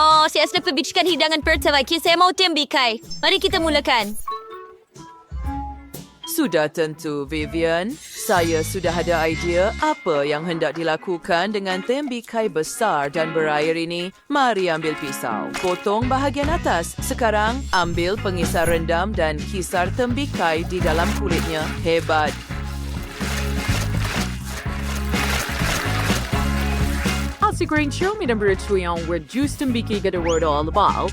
Oh, saya sudah perbicarakan hidangan pertama. Saya mau tembikai. Mari kita mulakan. Sudah tentu, Vivian. Saya sudah ada idea apa yang hendak dilakukan dengan tembikai besar dan berair ini. Mari ambil pisau. Potong bahagian atas. Sekarang, ambil pengisar rendam dan kisar tembikai di dalam kulitnya. Hebat. Siguraduhin siya minamberito yung with juice tembiki kada word all about.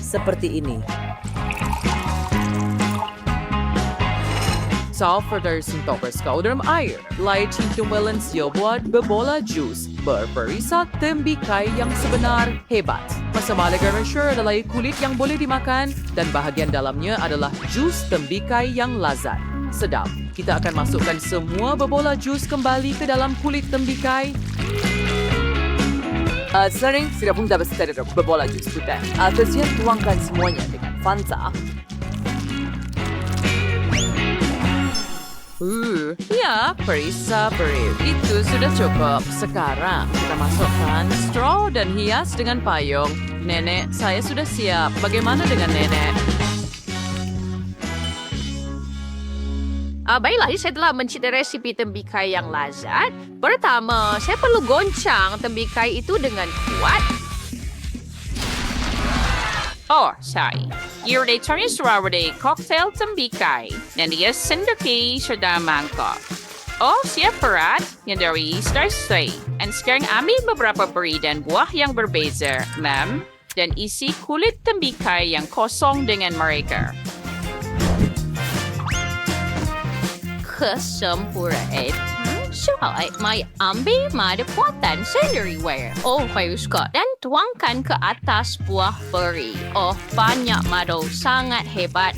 Seperti ini. Sa further sintokas ka dalam air. Light tumbalan siya buat bebola juice. Berperisa tembikai yang sebenar hebat. Masamalaga sure adalah kulit yang boleh dimakan dan bahagian dalamnya adalah jus tembikai yang lazat. Sedap. Kita akan masukkan semua bebola jus kembali ke dalam kulit tembikai. Sering sudah pun dapat setelah bebola jus putih. Atasnya tuangkan semuanya dengan Fanta. Ya, perisa beri. Itu sudah cukup. Sekarang kita masukkan straw dan hias dengan payung. Nenek, saya sudah siap. Bagaimana dengan nenek? Baiklah, saya telah mencipta resipi tembikai yang lazat. Pertama, saya perlu goncang tembikai itu dengan kuat. Oh, sorry. Irritatornya strawberry cocktail tembikai. Dan dia sendiri sudah mangkok. Oh, siap berat yang dari Starsky. Dan sekarang ambil beberapa beri dan buah yang berbeza, ma'am. Dan isi kulit tembikai yang kosong dengan mereka. Kesempurnaan. Soalnya, may ambil mada buatan sendiriware. Oh, bagus kok. Dan tuangkan ke atas buah beri. Oh, banyak madu. Sangat hebat.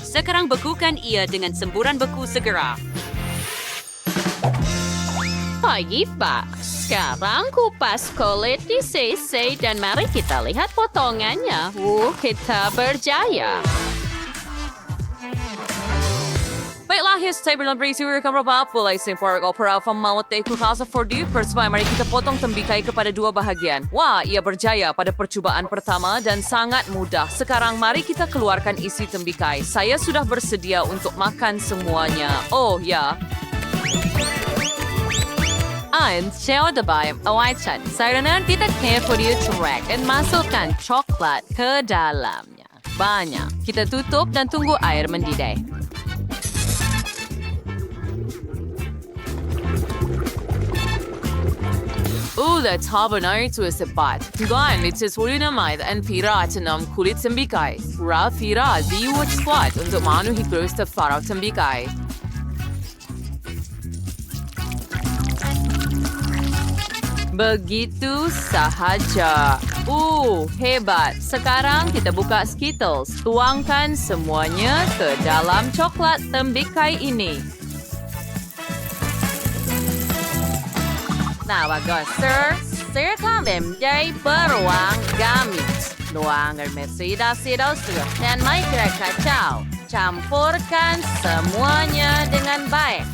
Sekarang bekukan ia dengan semburan beku segera. Pagi, Pak. Sekarang kupas kulit di sisi dan mari kita lihat potongannya. Kita berjaya. Baiklah, saya belum berisi rekam berapa pula simpor opera famawat ku kasa for you. Percuma, mari kita potong tembikai kepada dua bahagian. Wah, ia berjaya pada percubaan pertama dan sangat mudah. Sekarang mari kita keluarkan isi tembikai. Saya sudah bersedia untuk makan semuanya. Oh, ya. And siya dabay awacan. Sayuran kita careful you track dan masukkan coklat ke dalamnya. Banyak. Kita tutup dan tunggu air mendidih. Ulat habanero itu sepat. Gan itu sulit namai dan pirat enam kulit tembikai. Rafira diuat squat untuk memenuhi growth farau tembikai. Begitu sahaja. Hebat. Sekarang kita buka Skittles. Tuangkan semuanya ke dalam coklat tembikai ini. Nah, bagus, sir. Silakan memilih beruang gamit. Luangan mesida-sida dan maikra kacau. Campurkan semuanya dengan baik.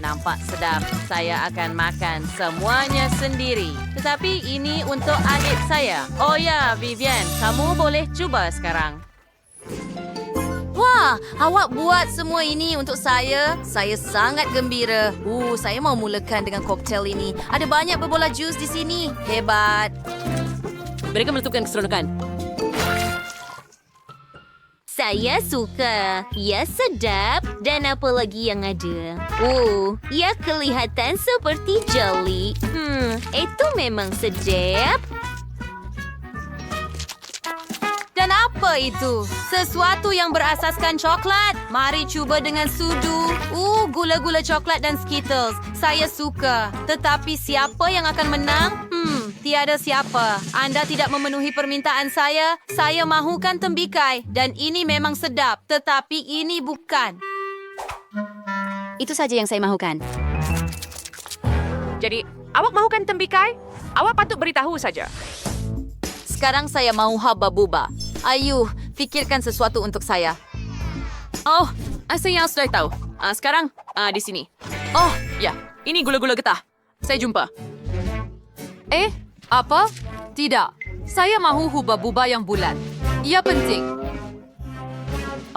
Nampak sedap. Saya akan makan semuanya sendiri. Tetapi ini untuk adik saya. Oh ya, Vivian, kamu boleh cuba sekarang. Wah, awak buat semua ini untuk saya. Saya sangat gembira. Saya mau mulakan dengan koktail ini. Ada banyak berbola jus di sini. Hebat. Mereka menentukan keseronokan. Saya suka. Ya, sedap. Dan apa lagi yang ada? Ia kelihatan seperti jeli. Itu memang sedap. Dan apa itu? Sesuatu yang berasaskan coklat. Mari cuba dengan sudu. Gula-gula coklat dan Skittles. Saya suka. Tetapi siapa yang akan menang? Tiada siapa. Anda tidak memenuhi permintaan saya. Saya mahukan tembikai. Dan ini memang sedap. Tetapi ini bukan. Itu saja yang saya mahukan. Jadi, awak mahukan tembikai? Awak patut beritahu saja. Sekarang saya mau haba-buba. Ayo, fikirkan sesuatu untuk saya. Saya sudah tahu. Sekarang, di sini. Oh, ya. Ini gula-gula getah. Saya jumpa. Apa? Tidak. Saya mahu hubah-bubah yang bulat. Ia penting.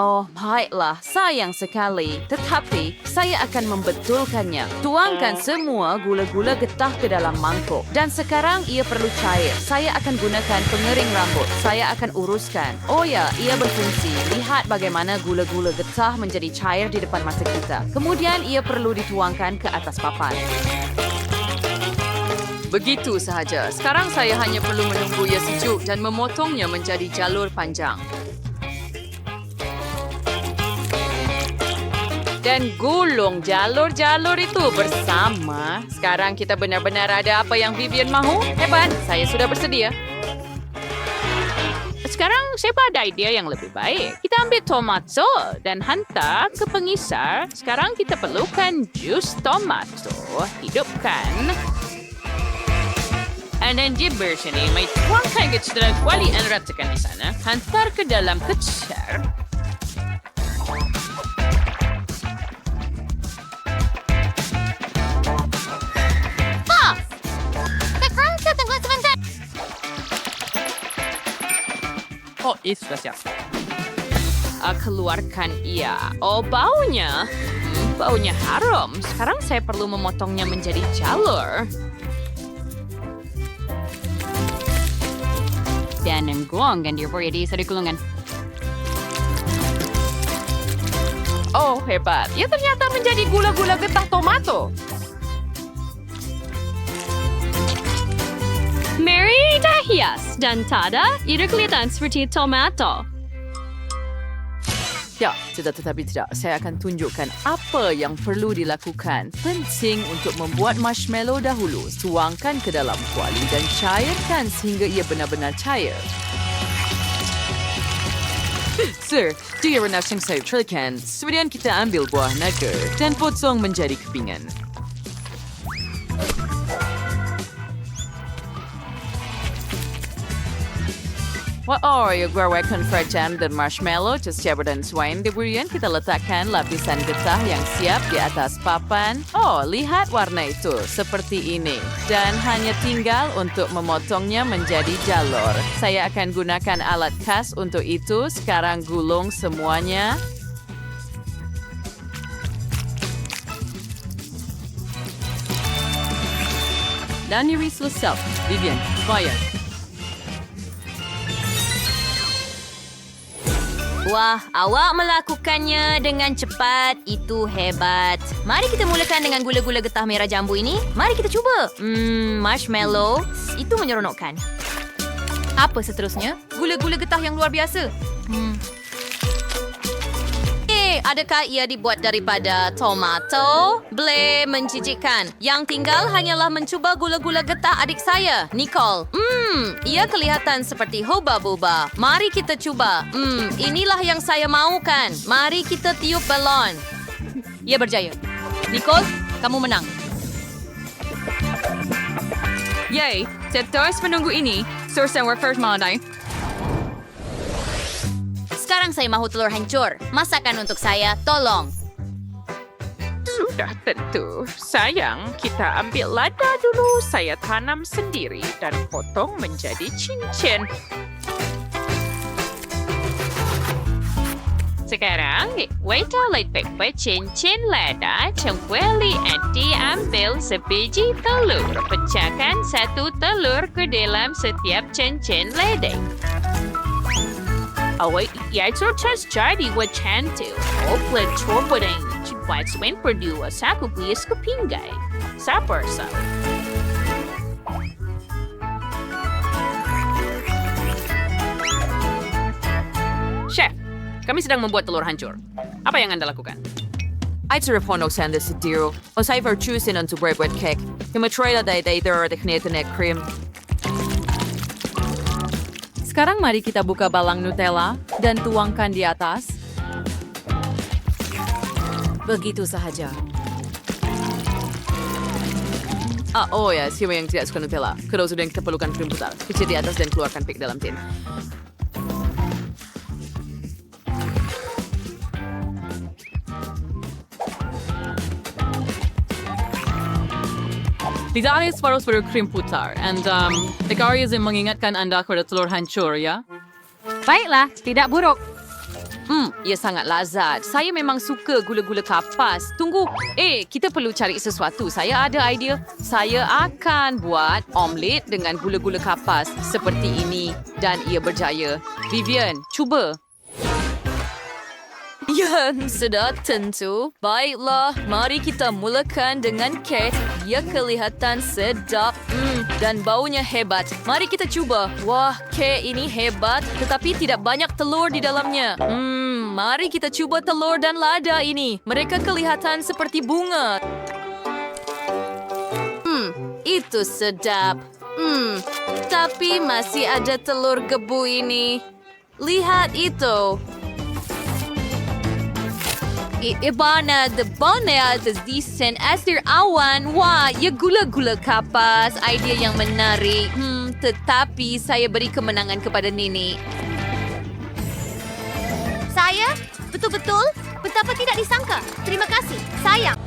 Oh, baiklah. Sayang sekali. Tetapi, saya akan membetulkannya. Tuangkan semua gula-gula getah ke dalam mangkuk. Dan sekarang ia perlu cair. Saya akan gunakan pengering rambut. Saya akan uruskan. Oh ya, ia berfungsi. Lihat bagaimana gula-gula getah menjadi cair di depan mata kita. Kemudian ia perlu dituangkan ke atas papan. Begitu sahaja. Sekarang saya hanya perlu menunggu ia sejuk dan memotongnya menjadi jalur panjang. Dan gulung jalur-jalur itu bersama. Sekarang kita benar-benar ada apa yang Vivian mahu. Hebat, saya sudah bersedia. Sekarang saya ada idea yang lebih baik. Kita ambil tomato dan hantar ke pengisar. Sekarang kita perlukan jus tomato. Hidupkan. Dan di versi ini, may tuangkan ke dalam kuali dan ratakan di sana. Hantar ke dalam kecer. Oh, itu sudah siap. Keluarkan ia. Oh, baunya. Baunya harum. Sekarang saya perlu memotongnya menjadi jalur. Dan menggulungkan dia di satu gulungan. Oh, hebat. Ia ternyata menjadi gula-gula getah tomato. Mary dah hias dan tada, ia kelihatan seperti tomato. Ya, tetapi tidak. Saya akan tunjukkan apa yang perlu dilakukan. Penting untuk membuat marshmallow dahulu. Tuangkan ke dalam kuali dan cairkan sehingga ia benar-benar cair. Sir, dia rendah yang saya celkan. Kemudian kita ambil buah naga dan potong menjadi kepingan. Ia gorengkan fragile dan marshmallow cabai dan swine. Kemudian kita letakkan lapisan getah yang siap di atas papan. Oh, lihat warna itu seperti ini. Dan hanya tinggal untuk memotongnya menjadi jalur. Saya akan gunakan alat khas untuk itu. Sekarang gulung semuanya. Dan iris selesai. Vivian, bayar. Wah, awak melakukannya dengan cepat. Itu hebat. Mari kita mulakan dengan gula-gula getah merah jambu ini. Mari kita cuba. Marshmallow. Itu menyeronokkan. Apa seterusnya? Gula-gula getah yang luar biasa. Adakah ia dibuat daripada tomato? Boleh menjijikkan. Yang tinggal hanyalah mencuba gula-gula getah adik saya, Nicole. Ia kelihatan seperti huba-buba. Mari kita cuba. Inilah yang saya mahukan. Mari kita tiup balon. Ia berjaya. Nicole, kamu menang. Yay! Saya terus menunggu ini. Source our first Monday. Sekarang saya mahu telur hancur. Masakan untuk saya, tolong. Sudah tentu. Sayang, kita ambil lada dulu. Saya tanam sendiri dan potong menjadi cincin. Sekarang, waiter pepper cincin lada, cengkuali diambil sebiji telur. Pecahkan satu telur ke dalam setiap cincin lada. Awak iaitu jadi wacantu. Oplet cobain. Buat swen berdua saku bias ke pinggai. Sabar sa. Chef, kami sedang membuat telur hancur. Apa yang Anda lakukan? I'd repondok sende sediro. O saya verchusin untuk bread cake. Yung matrela day tekneten ek cream. Sekarang mari kita buka balang Nutella dan tuangkan di atas. Begitu sahaja. Oh ya, siapa yang tidak suka Nutella? Kedua sudah yang kita perlukan krim putar. Kecil di atas dan keluarkan pik dalam tin. Lidah separuh-separuh krim putar. And Ikaris yang mengingatkan anda kepada telur hancur, ya? Baiklah, tidak buruk. Ia sangat lazat. Saya memang suka gula-gula kapas. Tunggu. Kita perlu cari sesuatu. Saya ada idea. Saya akan buat omelet dengan gula-gula kapas seperti ini. Dan ia berjaya. Vivian, cuba. Ya, sudah tentu. Baiklah, mari kita mulakan dengan kek. Ia kelihatan sedap dan baunya hebat. Mari kita cuba. Wah, kek ini hebat tetapi tidak banyak telur di dalamnya. Mari kita cuba telur dan lada ini. Mereka kelihatan seperti bunga. Itu sedap. Tapi masih ada telur gebu ini. Lihat itu. Ibana, the bonea, the decent, Esther awan. Wah, ya gula-gula kapas. Idea yang menarik. Tetapi saya beri kemenangan kepada Nini. Saya? Betul-betul? Betapa tidak disangka. Terima kasih. Sayang.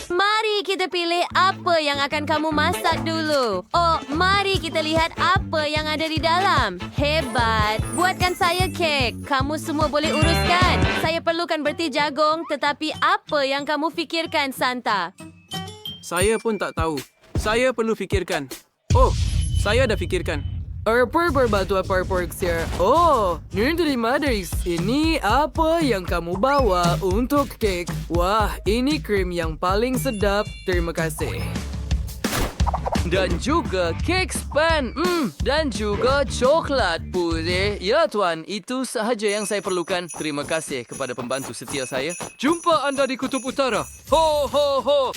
Mari kita pilih apa yang akan kamu masak dulu. Oh, mari kita lihat apa yang ada di dalam. Hebat. Buatkan saya kek. Kamu semua boleh uruskan. Saya perlukan berti jagung, tetapi apa yang kamu fikirkan, Santa? Saya pun tak tahu. Saya perlu fikirkan. Oh, saya dah fikirkan. Oh, ini terima dari sini apa yang kamu bawa untuk kek. Wah, ini krim yang paling sedap. Terima kasih. Dan juga kek span. Dan juga coklat putih. Ya tuan, itu sahaja yang saya perlukan. Terima kasih kepada pembantu setia saya. Jumpa anda di Kutub Utara. Ho, ho, ho.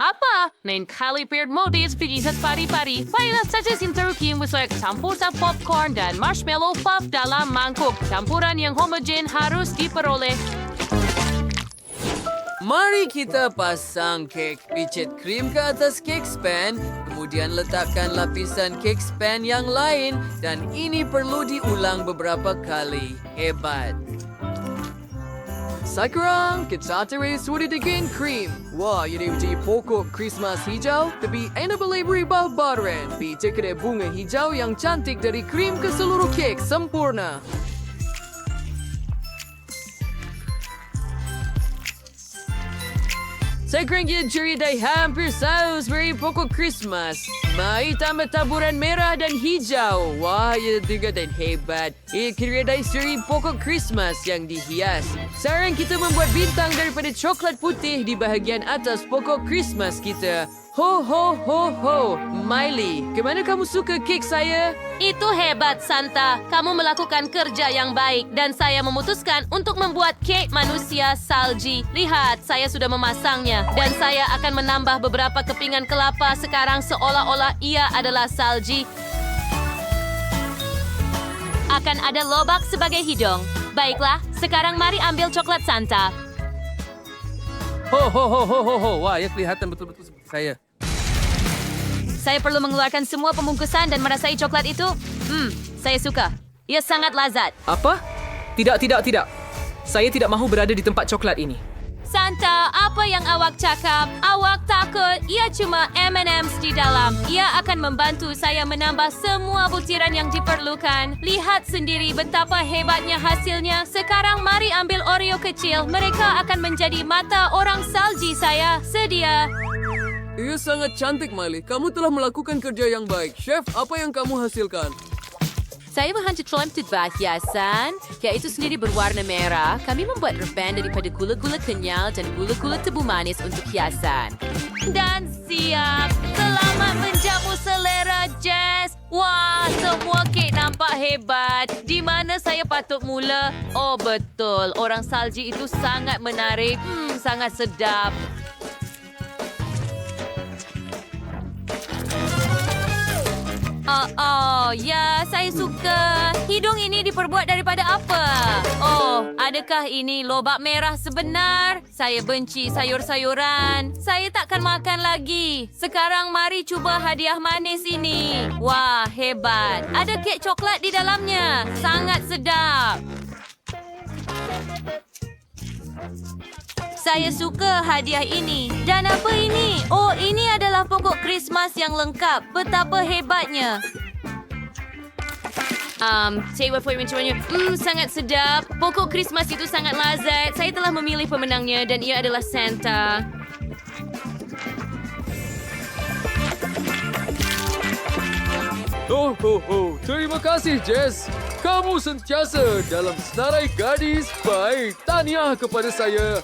Apa? Lain kali period modis pijisat pari-pari. Baiklah saja sinteruki yang bersoyak campur sa popcorn dan marshmallow puff dalam mangkuk. Campuran yang homogen harus diperoleh. Mari kita pasang kek picit krim ke atas kek span. Kemudian letakkan lapisan kek span yang lain. Dan ini perlu diulang beberapa kali. Hebat. Sekarang kita terus sudah dengan krim. Wah, ini menjadi pokok Christmas hijau. Tapi anda boleh berubah badan. Kita kena bunga hijau yang cantik dari krim ke seluruh kek sempurna. Sekarang kita ceridai hampir saus beri pokok Christmas. Mai tambah taburan merah dan hijau. Wah, ia juga dan hebat. Ia ceridai seri pokok Christmas yang dihias. Sekarang kita membuat bintang daripada coklat putih di bahagian atas pokok Christmas kita. Ho, ho, ho, ho. Miley, kemana kamu suka kek saya? Itu hebat, Santa. Kamu melakukan kerja yang baik dan saya memutuskan untuk membuat kek manusia salji. Lihat, saya sudah memasangnya dan saya akan menambah beberapa kepingan kelapa sekarang seolah-olah ia adalah salji. Akan ada lobak sebagai hidung. Baiklah, sekarang mari ambil coklat Santa. Ho, ho, ho, ho, ho, ho. Wah, ia kelihatan betul-betul seperti saya. Saya perlu mengeluarkan semua pembungkusan dan merasai coklat itu. Saya suka. Ia sangat lazat. Apa? Tidak. Saya tidak mahu berada di tempat coklat ini. Santa, apa yang awak cakap? Awak takut ia cuma M&M's di dalam. Ia akan membantu saya menambah semua butiran yang diperlukan. Lihat sendiri betapa hebatnya hasilnya. Sekarang mari ambil Oreo kecil. Mereka akan menjadi mata orang salji saya. Sedia. Ia sangat cantik, Miley. Kamu telah melakukan kerja yang baik. Chef, apa yang kamu hasilkan? Saya menghantar trompet hiasan. Kek itu sendiri berwarna merah. Kami membuat reban daripada gula-gula kenyal dan gula-gula tebu manis untuk hiasan. Dan siap. Selamat menjamu selera Jess. Wah, semua kek nampak hebat. Di mana saya patut mula? Oh, betul. Orang salji itu sangat menarik. Sangat sedap. Ya, saya suka. Hidung ini diperbuat daripada apa? Oh, adakah ini lobak merah sebenar? Saya benci sayur-sayuran. Saya takkan makan lagi. Sekarang mari cuba hadiah manis ini. Wah, hebat. Ada kek coklat di dalamnya. Sangat sedap. Saya suka hadiah ini. Dan apa ini? Oh, ini adalah pokok Krismas yang lengkap. Betapa hebatnya. Saya buat mencobanya. Sangat sedap. Pokok Krismas itu sangat lazat. Saya telah memilih pemenangnya dan ia adalah Santa. Terima kasih, Jess. Kamu sentiasa dalam senarai gadis baik. Tahniah kepada saya.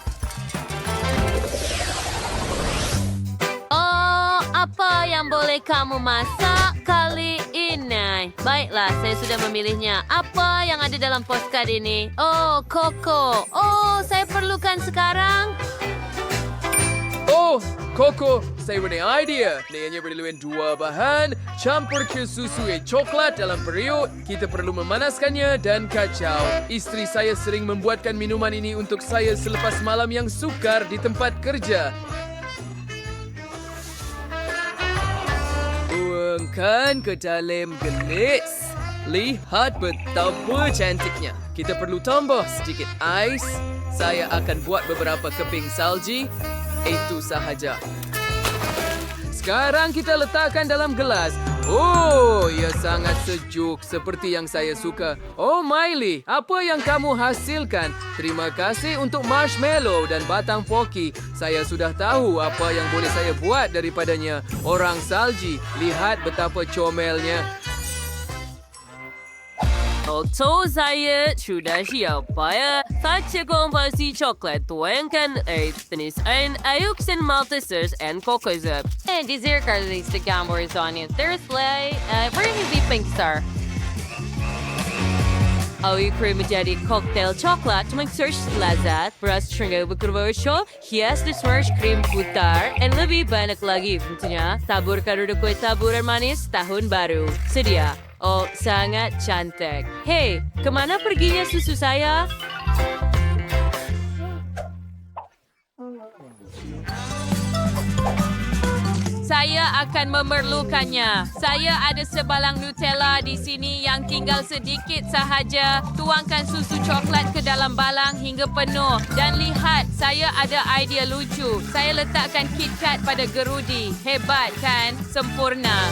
Oh, apa yang boleh kamu masak kali ini? Baiklah, saya sudah memilihnya. Apa yang ada dalam postcard ini? Oh, koko. Oh, saya perlukan sekarang. Oh, Koko, saya punya idea. Dia perlukan 2 bahan, campur ke susu coklat dalam periuk. Kita perlu memanaskannya dan kacau. Istri saya sering membuatkan minuman ini untuk saya selepas malam yang sukar di tempat kerja. Tuangkan ke dalam gelas. Lihat betapa cantiknya. Kita perlu tambah sedikit ais. Saya akan buat beberapa keping salji. Itu sahaja. Sekarang kita letakkan dalam gelas. Oh, ia sangat sejuk seperti yang saya suka. Oh, Miley, apa yang kamu hasilkan? Terima kasih untuk marshmallow dan batang poki. Saya sudah tahu apa yang boleh saya buat daripadanya. Orang salji, lihat betapa comelnya. Okto saya sudah siap. Saja komposi coklat tuangkan air tenis and ayuksan Maltesers and kokosip. And dessert karlis the gambors on it. There's lay. Bring the pink star. Awi cream menjadi cocktail coklat mengsearch lazat. Beras tunggu berkerbosho. Hias the smash krim putar. And lebih banyak lagi tentunya. Taburkan uduk kue taburan manis tahun baru. Sedia. Oh, sangat cantik. Hei, kemana perginya susu saya? Saya akan memerlukannya. Saya ada sebalang Nutella di sini yang tinggal sedikit sahaja. Tuangkan susu coklat ke dalam balang hingga penuh. Dan lihat, saya ada idea lucu. Saya letakkan KitKat pada gerudi. Hebat kan? Sempurna.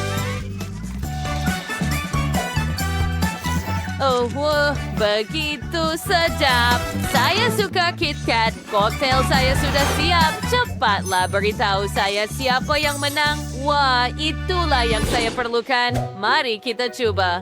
Oh, wah, begitu sedap. Saya suka KitKat. Koktail saya sudah siap. Cepatlah beritahu saya siapa yang menang. Wah, itulah yang saya perlukan. Mari kita coba.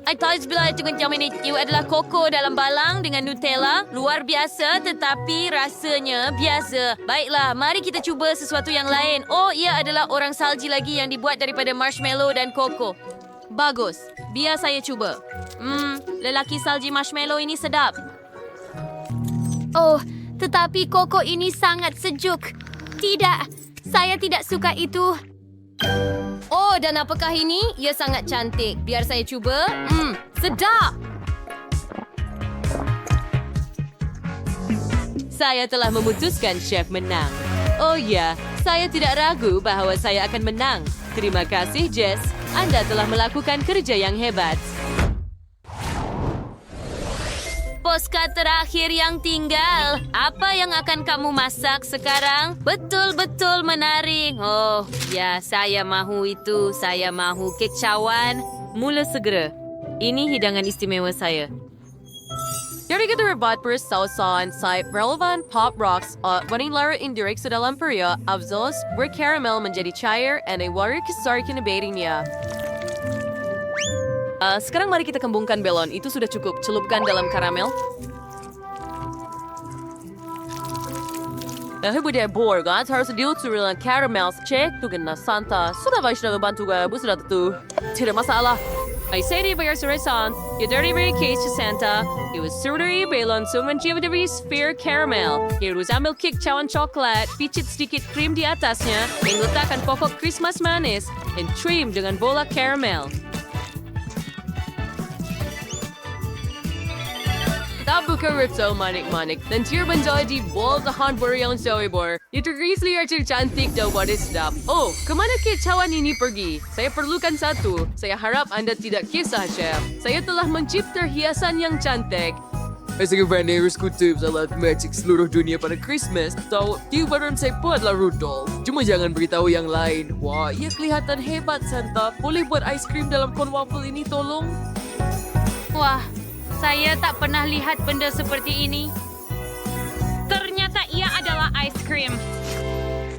I thought bila dengan jamin itu adalah koko dalam balang dengan Nutella. Luar biasa tetapi rasanya biasa. Baiklah, mari kita cuba sesuatu yang lain. Oh, ia adalah orang salji lagi yang dibuat daripada marshmallow dan koko. Bagus. Biar saya cuba. Lelaki salji marshmallow ini sedap. Oh, tetapi koko ini sangat sejuk. Tidak, saya tidak suka itu. Oh, dan apakah ini? Ia sangat cantik. Biar saya cuba. Sedap! Saya telah memutuskan chef menang. Oh ya, saya tidak ragu bahawa saya akan menang. Terima kasih, Jess. Anda telah melakukan kerja yang hebat. Postcard terakhir yang tinggal. Apa yang akan kamu masak sekarang? Betul-betul menarik. Oh, ya, saya mahu itu. Saya mahu kecauan. Mula segera. Ini hidangan istimewa saya. Dari kita rebat bersausan site relevant pop rocks vanilla indirect sa dalam peria abzos bercaramel menjadi cair and a water kisar kinabatingnya. Sekarang mari kita kembungkan belon. Itu sudah cukup. Celupkan dalam karamel. Hubudaya borgat harus diuturin caramel cek tugan na santa. Sudah baik sudah membantu gaya sudah tentu. Tidak masalah. I say di bayar suresan, you dirty very case to Santa. It was surgery belon suman jivadevi sphere caramel. It was ambil kick cawan coklat, picit sedikit krim di atasnya, dan letakkan pokok Christmas manis, and trim dengan bola caramel. Tabuka ripso manik-manik, dan tier menjadi bol tahan beriang soibor. Itu Grizzly Archer cantik daw pada sedap. Oh, kemana kecauan ini pergi? Saya perlukan satu. Saya harap Anda tidak kisah, Chef. Saya telah mencipta hiasan yang cantik. Sebenarnya kutub salat magic seluruh dunia pada Christmas. Tahu, baru saya buatlah Rudolph. Cuma jangan beritahu yang lain. Wah, ia kelihatan hebat, Santa. Boleh buat ais krim dalam kon waffle ini, tolong? Wah, saya tak pernah lihat benda seperti ini. Ternyata ia adalah ais krim.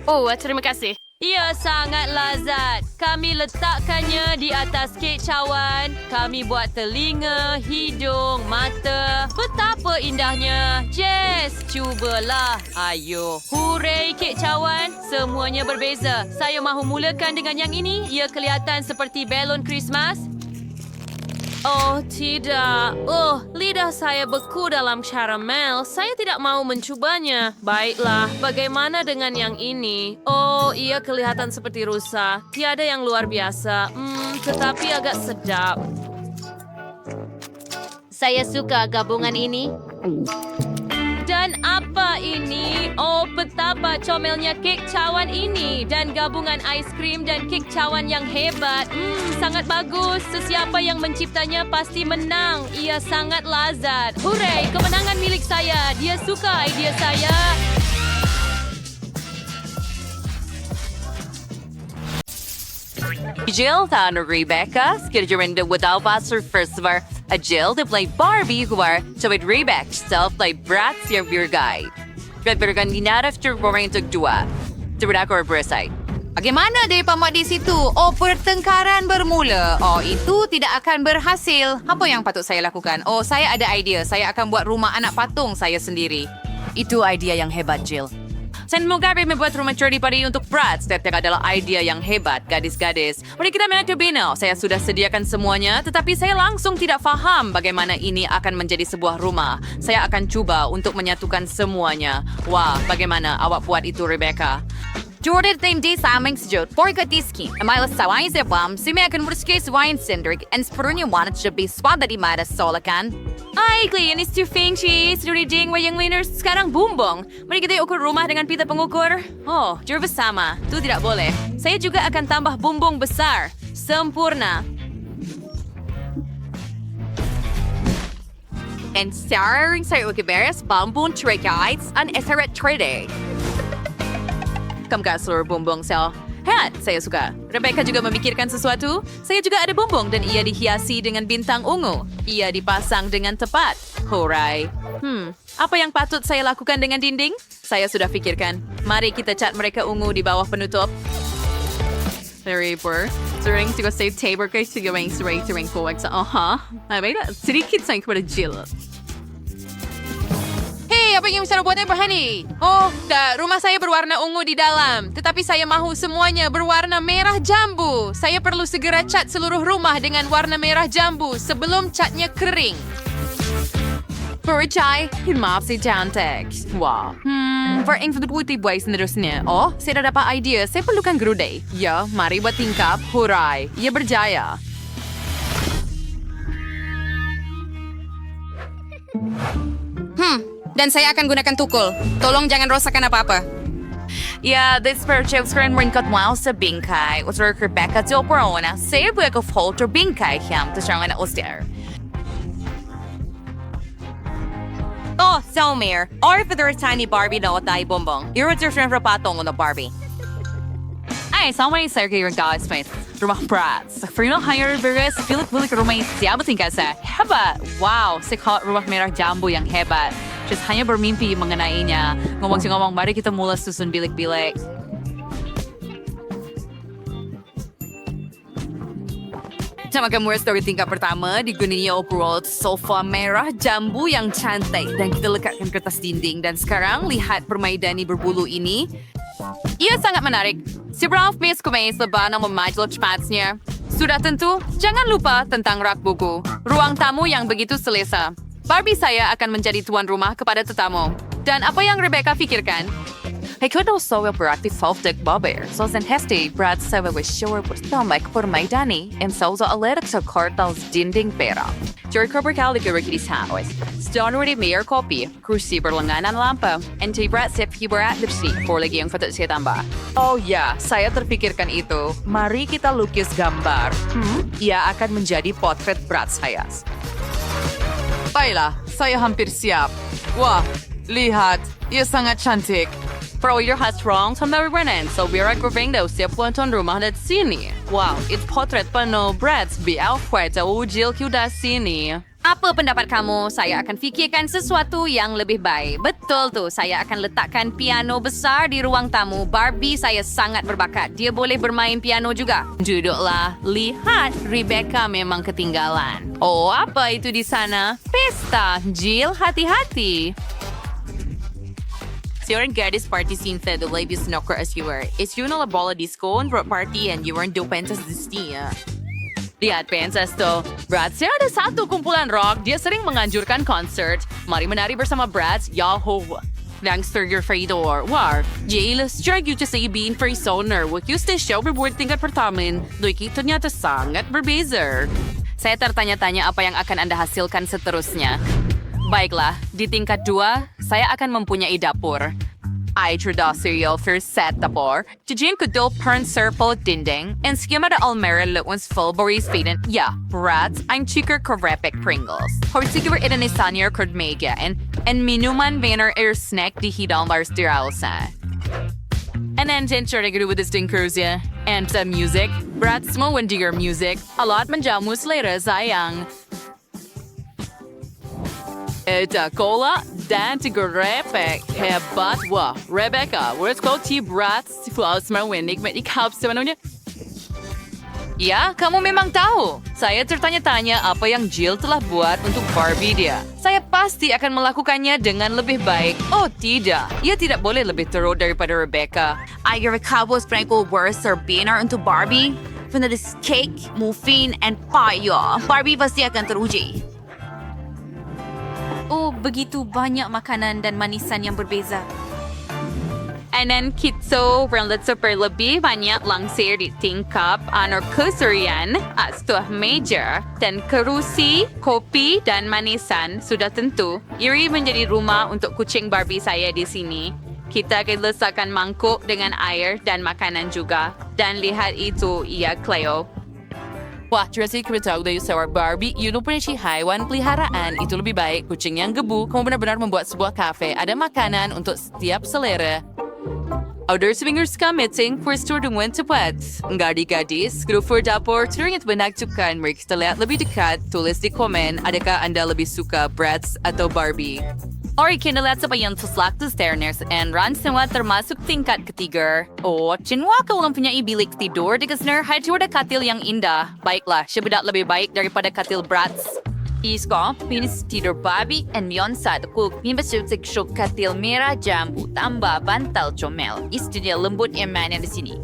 Oh, terima kasih. Ia sangat lazat. Kami letakkannya di atas kek cawan. Kami buat telinga, hidung, mata. Betapa indahnya. Jess, cubalah. Ayo. Hurray, kek cawan. Semuanya berbeza. Saya mahu mulakan dengan yang ini. Ia kelihatan seperti balon Christmas. Oh, tidak. Oh, lidah saya beku dalam karamel. Saya tidak mau mencubanya. Baiklah, bagaimana dengan yang ini? Oh, ia kelihatan seperti rusa. Tiada yang luar biasa. Tetapi agak sedap. Saya suka gabungan ini. Dan apa ini? Oh, betapa comelnya kek cawan ini. Dan gabungan ais krim dan kek cawan yang hebat. Sangat bagus. Sesiapa yang menciptanya pasti menang. Ia sangat lazat. Hooray, kemenangan milik saya. Dia suka idea saya. Jill dan Rebecca scheduled without Pastor Christopher, a Jill to play Barbie who are to with Rebecca self play Bratz yung your guy. Pero kan dinaraf to going to dua. Terdapat or bersai. Bagaimana dia pamat di situ? Oh, pertengkaran bermula. Oh, itu tidak akan berhasil. Apa yang patut saya lakukan? Oh, saya ada idea. Saya akan buat rumah anak patung saya sendiri. Itu idea yang hebat, Jill. Semoga kami membuat rumah Jordi Party untuk Bratz. Setiap adalah idea yang hebat, gadis-gadis. Mari kita mencoba. Saya sudah sediakan semuanya, tetapi saya langsung tidak faham bagaimana ini akan menjadi sebuah rumah. Saya akan cuba untuk menyatukan semuanya. Wah, bagaimana awak buat itu, Rebecca? Jordan time day sa aming sejut. Porkatiski. Amay lasaway sa pam. Simi akan murske sa wine sindrik. And sepenuhnya wanat siya biswa dari mada solakan. Ay, Clean is too fancy. Suri ding wayang winners. Sekarang bumbong. Mari kita ukur rumah dengan pita pengukur. Oh, jur bersama. Itu tidak boleh. Saya juga akan tambah bumbong besar. Sempurna. And starring sa Ukiberes, Bambun Trigaites, and Eseret Trade. Kamkasur bumbong sel. Hat, saya suka. Rebecca juga memikirkan sesuatu. Saya juga ada bumbong dan ia dihiasi dengan bintang ungu. Ia dipasang dengan tepat. Hooray. Apa yang patut saya lakukan dengan dinding? Saya sudah pikirkan. Mari kita cat mereka ungu di bawah penutup. Very poor. Sering juga saya table kay sige wang sering kuwag sa Ay, sedikit saya kepada Jill. Hey, apa yang bisa buat Bahani? Oh, rumah saya berwarna ungu di dalam. Tetapi saya mahu semuanya berwarna merah jambu. Saya perlu segera cat seluruh rumah dengan warna merah jambu sebelum catnya kering. Percaya, maaf si cantik. Wow. Yang putih buat seterusnya. Oh, saya dah dapat idea. Saya perlukan gerude. Ya, mari buat tingkap. Hurai. Ia berjaya. Dan saya akan gunakan tukul. Tolong jangan rosakkan apa-apa. Yeah, this purchase screen ringkot wow sa bingkay. Usur Rebecca til Corona. Saya buat ko folder bingkay him to siya na oster. Oh, Selmir. Or for the tiny Barbie na otay bombong. Irutur siya rapatong na Barbie. Ay, samay sa kayo yung guys, rumah Bratz. Frino higher beres, pilit-pilit rumah siapa tinggal sa hebat. Wow, sikat rumah merah jambu yang hebat. Just hanya bermimpi mengenainya. Ngomong-ngomong, mari kita mulai susun bilik-bilik. Sama kamu story tingkat pertama, diguninya overall sofa merah jambu yang cantik. Dan kita lekatkan kertas dinding. Dan sekarang, lihat permaidani berbulu ini. Ia sangat menarik. Si Ralph Miss kumain lebah ng memajul cepatnya. Sudah tentu, jangan lupa tentang rak buku. Ruang tamu yang begitu selesa. Barbie saya akan menjadi tuan rumah kepada tetamu. Dan apa yang Rebecca pikirkan? Ikut also beraktif Fofdek Bobber. So sen hesti Brad saya sure bersama permaidani. And so alert sa kartals dinding pera. Jerry berkali kiri sawis. Stoneward mayor copy. Kursi berlenganan lampu. And si Brad sip hiburat lipstick. For lagi yang patut saya tambah. Oh ya, saya terpikirkan itu. Mari kita lukis gambar. Ia akan menjadi potret berat saya. Baiklah, saya hampir siap. Wah, lihat. Ia sangat cantik. Bro, your hat's wrong. Renan. So we're aggravating daw siya po tuan rumah dat sini. Wow, it's portrait penuh Bratz be Alfred ujil kuda sini. Apa pendapat kamu? Saya akan fikirkan sesuatu yang lebih baik. Betul tu, saya akan letakkan piano besar di ruang tamu. Barbie saya sangat berbakat. Dia boleh bermain piano juga. Duduklah. Lihat, Rebecca memang ketinggalan. Oh, apa itu di sana? Pesta. Jill, hati-hati. Seorang gadis party scene the ladies snooker as you were. Is you na la bola disco and party and you weren't do pentas distia. Lihat pentas to. Bratz ada satu kumpulan rock. Dia sering menganjurkan concert. Mari menari bersama Bratz. Yahoo. Thanks for your Fredor. War. Jill, strike you to say being free sonar. What you stay show reward tingkat pertamin. Doy kita nyata sangat berbeza. Saya tertanya-tanya apa yang akan Anda hasilkan seterusnya. Baiklah, di tingkat 2, saya akan mempunyai dapur. I trada cereal for set tapor. Jijin kudul pern circle dinding. And skimma de almera loons full boris faden. Yeah, Bratz, I'm chicker korepek Pringles. Hortigur idanisanya kordmega. And minuman banner air snack di hidal mars dirausa. And then sure to with this Cruzia. And some music. Bratz mo when your music. A lot manjamus later sayang. Eta cola dan tigrepek hebat wah Rebecca where's go ti Bratz flaws marwenig met ikap sebenarnya. Ya, kamu memang tahu. Saya tertanya-tanya apa yang Jill telah buat untuk Barbie dia. Saya pasti akan melakukannya dengan lebih baik. Oh tidak, ia tidak boleh lebih teruk daripada Rebecca. Agar kamu sprinkle worse or better untuk Barbie? Vanilla cake, muffin, and pie. Barbie pasti akan teruji. Oh, begitu banyak makanan dan manisan yang berbeza. And then kitso berlanjut super lebih banyak langsir di tingkap anor keserian setelah meja dan kerusi, kopi dan manisan sudah tentu. Iri menjadi rumah untuk kucing Barbie saya di sini. Kita akan letakkan mangkuk dengan air dan makanan juga. Dan lihat itu, ia Cleo. Wah, Jurassic beritahu dari seorang Barbie, you punya si haiwan peliharaan itu lebih baik. Kucing yang gebu, kamu benar-benar membuat sebuah kafe. Ada makanan untuk setiap selera. Outdoor swingers ka meeting for store dengan cepat. Gadis, grup for dapur, turing itu menakjubkan. Mari kita lihat lebih dekat, tulis di komen, adakah Anda lebih suka Bratz atau Barbie? Ori kita lihat siapa yang tuslak to stairness and run semua termasuk tingkat ketiga. Oh, cinwa kalau punya bilik tidur di Gesner, hancur ada katil yang indah. Baiklah, sebedak lebih baik daripada katil Bratz. Isko, pinis tidur Barbie, and mion saat aku mimbasutik syuk katil merah jambu tambah bantal comel. Istinya lembut yang mana di sini.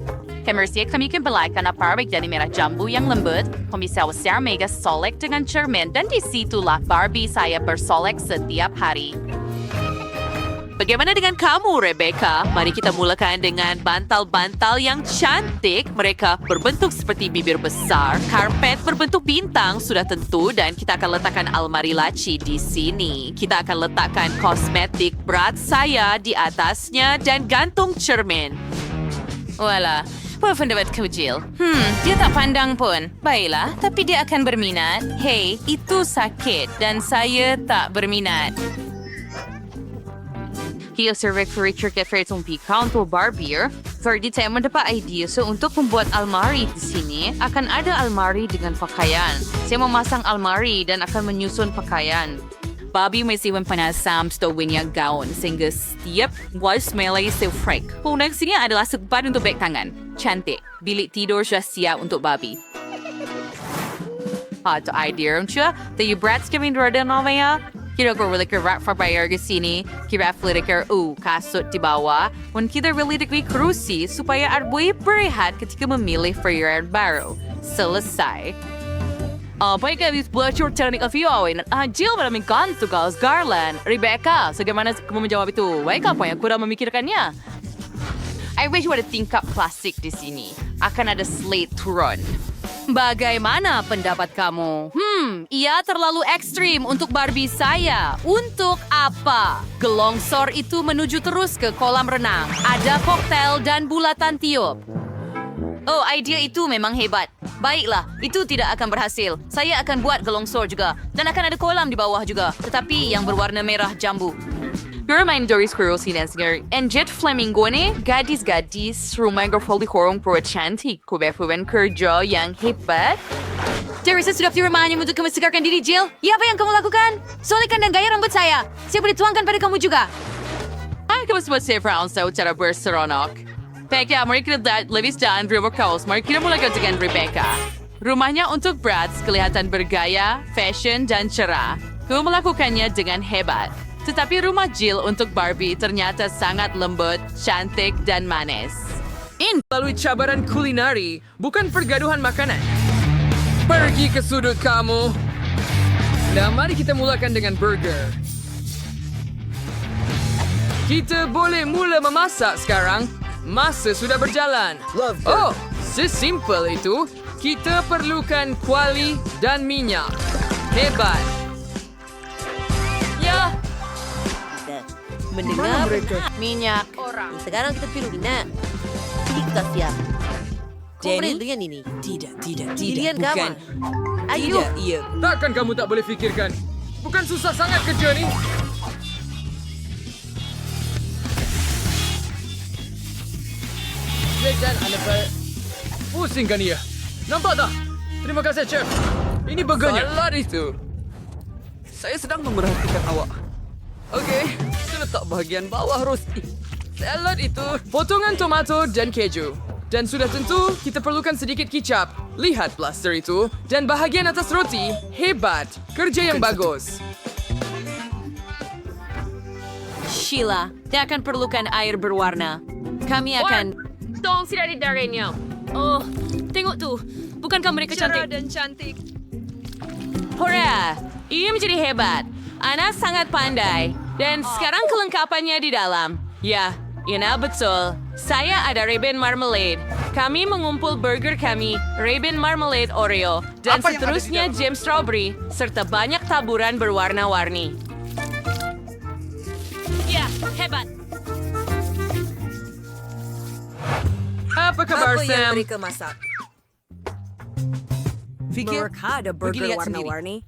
Kemersia kami kembalikan aparik dari merah jambu yang lembut. Kami sewa mega solek dengan cermin dan disitulah Barbie saya bersolek setiap hari. Bagaimana dengan kamu, Rebecca? Mari kita mulakan dengan bantal-bantal yang cantik. Mereka berbentuk seperti bibir besar. Karpet berbentuk bintang sudah tentu dan kita akan letakkan almari laci di sini. Kita akan letakkan kosmetik Bratz saya di atasnya dan gantung cermin. Wala, apa pendapat kau, Jill? Dia tak pandang pun. Baiklah, tapi dia akan berminat. Hey, itu sakit dan saya tak berminat. Dia survey for Richard Kefret Pika untuk Barbie. Ferdi saya mendapat idea untuk membuat almari di sini. Akan ada almari dengan pakaian. Saya memasang almari dan akan menyusun pakaian. Barbie may siwan panasam sa winya gaon sehingga setiap was melay sa freak. Punang sini adalah sebat untuk beg tangan. Cantik. Bilik tidur sudah siap untuk Barbie. Itu idea siya. Tayo Bratz kami rada namanya. Kita really rap for bayar ke sini. Kita flicker kasut di bawah. Dan kita really kerusi supaya arboy berehat ketika memilih furniture baru. Selesai. Baik habis belajar teknik aviawin. Jill maraming ganto guys garland. Rebecca, bagaimana kamu menjawab itu? Baik apa yang kurang memikirkannya? I wish ada tingkap klasik di sini. Akan ada slate turun. Bagaimana pendapat kamu? Ia terlalu ekstrim untuk Barbie saya. Untuk apa? Gelongsor itu menuju terus ke kolam renang. Ada koktail dan bulatan tiup. Oh, idea itu memang hebat. Baiklah, itu tidak akan berhasil. Saya akan buat gelongsor juga. Dan akan ada kolam di bawah juga. Tetapi yang berwarna merah jambu. Bermain dari squirrel si Nansinger. And jet flamingo ni, gadis-gadis rumah gerfoldi korong pro cantik. Kubefuan kerja yang hebat. Teresa sudah di rumahnya untuk kamu segarkan diri, Jill. Ya, apa yang kamu lakukan? Solehkan dan gaya rambut saya. Saya boleh tuangkan pada kamu juga. Aku semua Brown tahu cara berseronok. Peka, mari kita lihat Levis dan River Coast. Mari kita mulai dengan Rebecca. Rumahnya untuk Brad kelihatan bergaya, fashion, dan cerah. Ku melakukannya dengan hebat. Tetapi rumah Jill untuk Barbie ternyata sangat lembut, cantik, dan manis. Melalui cabaran kulinari, bukan pergaduhan makanan. Pergi ke sudut kamu. Nah, mari kita mulakan dengan burger. Kita boleh mula memasak sekarang. Masa sudah berjalan. Oh, sesimpel itu. Kita perlukan kuali dan minyak. Hebat. Ya, Mendengar minyak. Sekarang kita pilih minyak. Ini kita siap. Jenny? Dengan ini. Tidak, Pilihan kamu. Ayo. iya. Takkan kamu tak boleh fikirkan? Bukan susah sangat kerja ni. Dan anda pusingkan ia. Nampak tak? Terima kasih, Chef. Ini burgernya. Salah itu. Saya sedang memerhatikan awak. Okey, saya letak bahagian bawah roti. Salad itu. Potongan tomato dan keju. Dan sudah tentu, kita perlukan sedikit kicap. Lihat plaster itu. Dan bahagian atas roti. Hebat. Kerja yang bagus. Sheila, dia akan perlukan air berwarna. Kami akan... Tolong tidak didarinya. Oh, tengok tu. Bukankah mereka cantik? dan cantik. Hurra! Ia menjadi hebat. Ana sangat pandai. Dan sekarang kelengkapannya di dalam. Ya, Ina betul. Saya ada Ray-Ban Marmalade. Kami mengumpul burger kami, Ray-Ban Marmalade Oreo, dan seterusnya jam strawberry, serta banyak taburan berwarna-warni. Ya, hebat. Apa kabar, Sam? mereka masak? Fikir, Mereka ada burger warna-warni.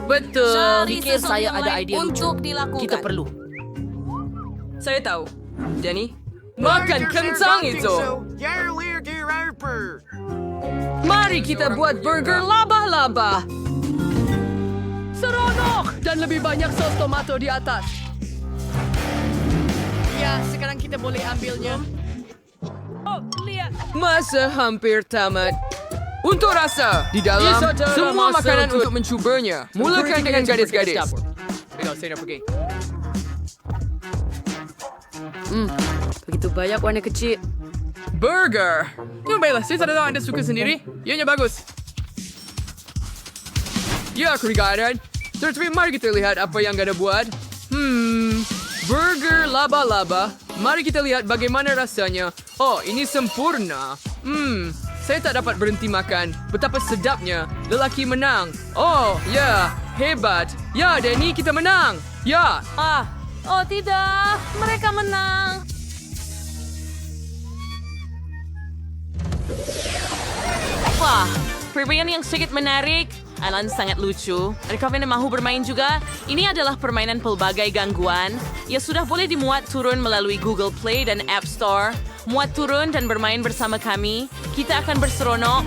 Betul. Pikir saya ada idea untuk dilakukan. kita perlu. Saya tahu. Jenny, makan kentang itu. Mari kita buat burger laba-laba. Seronok! Dan lebih banyak sos tomato di atas. Ya, sekarang kita boleh ambilnya. Oh, lihat. Masa hampir tamat. Untuk rasa, di dalam semua makanan untuk mencubanya. Mulakan dengan gadis-gadis. Saya nak pergi. Begitu banyak warna kecil. Burger. Ya, baiklah. Saya tak tahu anda suka sendiri. Ianya bagus. Ya, keringatan. Tetapi mari kita lihat apa yang anda buat. Burger laba-laba. Mari kita lihat bagaimana rasanya. Oh, ini sempurna. Saya tak dapat berhenti makan. Betapa sedapnya. Lelaki menang. Oh, ya. Hebat. Ya, Danny, kita menang. Ya. Oh tidak, mereka menang. Wah, permainan yang sedikit menarik. Alan sangat lucu. Adakah Anda mahu bermain juga? Ini adalah permainan pelbagai gangguan. Ia sudah boleh dimuat turun melalui Google Play dan App Store. Muat turun dan bermain bersama kami. Kita akan berseronok.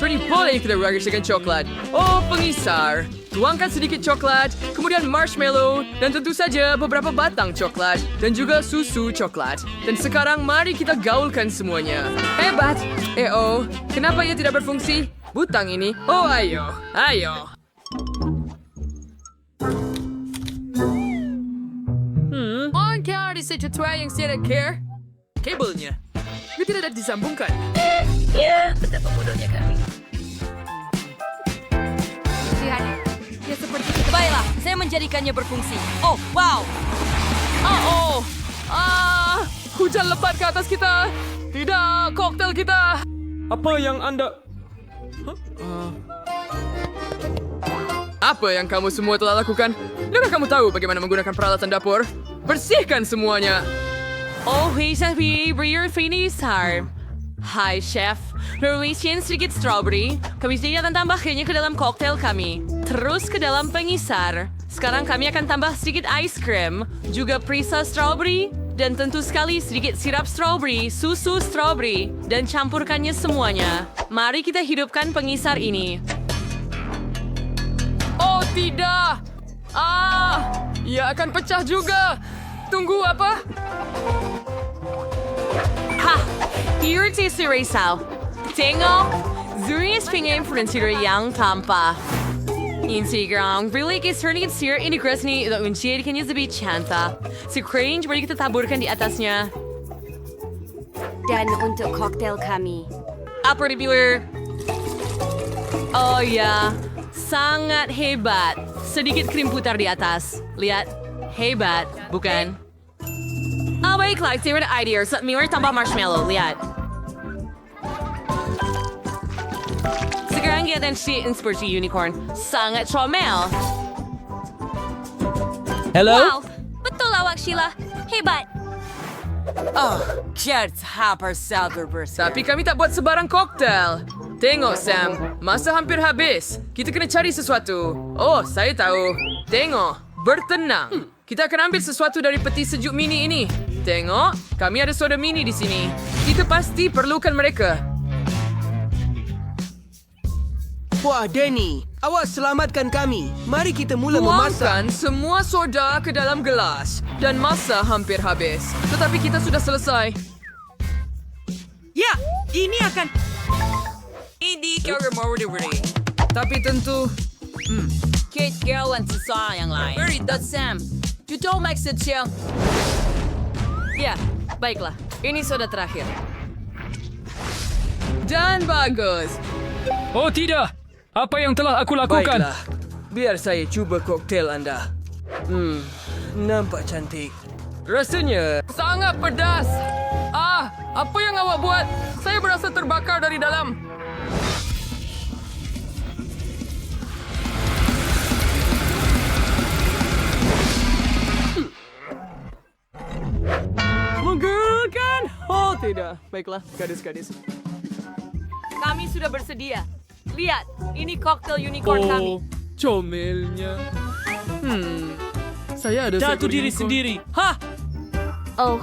Turning boleh kita ragaskan coklat. Oh, pengisar. Tuangkan sedikit coklat, kemudian marshmallow, dan tentu saja beberapa batang coklat, dan juga susu coklat. Dan sekarang mari kita gaulkan semuanya. Hebat! Kenapa ia tidak berfungsi? Butang ini. Oh, ayo. Kau di sesuatu yang tidak care? Kabelnya. Itu tidak dapat disambungkan. Ya, betapa bodohnya kami. Lihat, dia seperti itu. Baiklah, saya menjadikannya berfungsi. Oh, wow. Hujan lebat ke atas kita. Tidak, koktel kita. Apa yang anda... Apa yang kamu semua telah lakukan? Adakah kamu tahu bagaimana menggunakan peralatan dapur? Bersihkan semuanya. Oh, hei Chefy, beri finisar. Hai Chef, permisian sedikit strawberry. Kami tidak akan tambahkannya ke dalam koktail kami. Terus ke dalam pengisar. Sekarang kami akan tambah sedikit ice cream, juga perisa strawberry, dan tentu sekali sedikit sirap strawberry, susu strawberry, dan campurkannya semuanya. Mari kita hidupkan pengisar ini. Oh tidak! Ia akan pecah juga. Tunggu apa? Ha! Here si Rizal. Tengok, Zuri's pengen frontier yang tanpa. Instagram, really kisarnit sir integras ni untuk menjadikannya lebih cantik. Si cringe boleh kita taburkan di atasnya. Dan untuk koktail kami. Apa reviewer? Oh ya, sangat hebat. Sedikit krim putar di atas. Lihat, hebat, bukan? Baiklah, saya ada idea. Saat mirror tambah marshmallow, lihat. Sekarang kita sheet seperti unicorn. Sangat comel. Hello? Wow, betul awak Sheila. Hebat. Tapi kami tak buat sebarang koktel. Tengok Sam, masa hampir habis. Kita kena cari sesuatu. Oh, saya tahu. Tengok, bertenang. Kita akan ambil sesuatu dari peti sejuk mini ini. Tengok, kami ada soda mini di sini. Kita pasti perlukan mereka. Wah, Danny, awak selamatkan kami. Mari kita mula memasak. Tuangkan semua soda ke dalam gelas. Dan masa hampir habis. Tetapi kita sudah selesai. Ya, ini akan... Ini kau mau diberi. Tapi tentu... Kate kawan sisa yang lain. Beri dat Sam. Juto Max Chiang. Ya, baiklah. Ini soda terakhir. Dan bagus. Oh tidak! Apa yang telah aku lakukan? Baiklah, biar saya cuba koktail anda. Nampak cantik. Rasanya sangat pedas. Apa yang awak buat? Saya berasa terbakar dari dalam. Menggugurkan! Oh tidak. Baiklah, gadis-gadis. Kami sudah bersedia. Lihat, ini koktail unicorn kami. Comelnya. Saya ada Jatuh seekor diri unicorn. sendiri. Hah? Oh,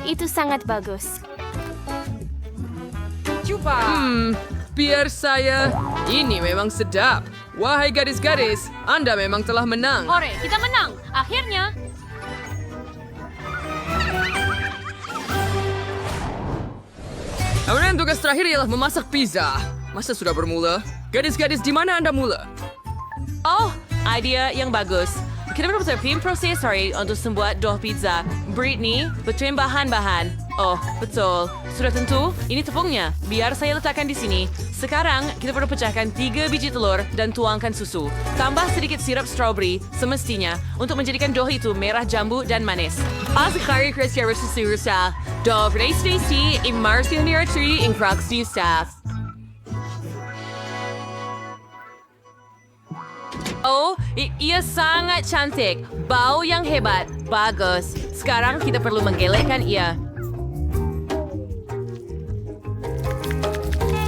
itu sangat bagus. Biar saya. Ini memang sedap. Wahai gadis-gadis, Anda memang telah menang. Hore, kita menang. Akhirnya. Kemudian tugas terakhir ialah memasak pizza. Masa sudah bermula? Gadis-gadis, di mana Anda mula? Oh, idea yang bagus. Kita perlu proses untuk membuat dough pizza. Britney, betulin bahan-bahan. Oh, betul. Sudah tentu, ini tepungnya. Biar saya letakkan di sini. Sekarang, kita perlu pecahkan 3 biji telur dan tuangkan susu. Tambah sedikit sirap strawberry, semestinya, untuk menjadikan dough itu merah jambu dan manis. Sekarang kita harus susah. Dough tasty, immersi nirati, ingkraksi staff. Oh, ia sangat cantik. Bau yang hebat. Bagus. Sekarang kita perlu menggelekkan ia.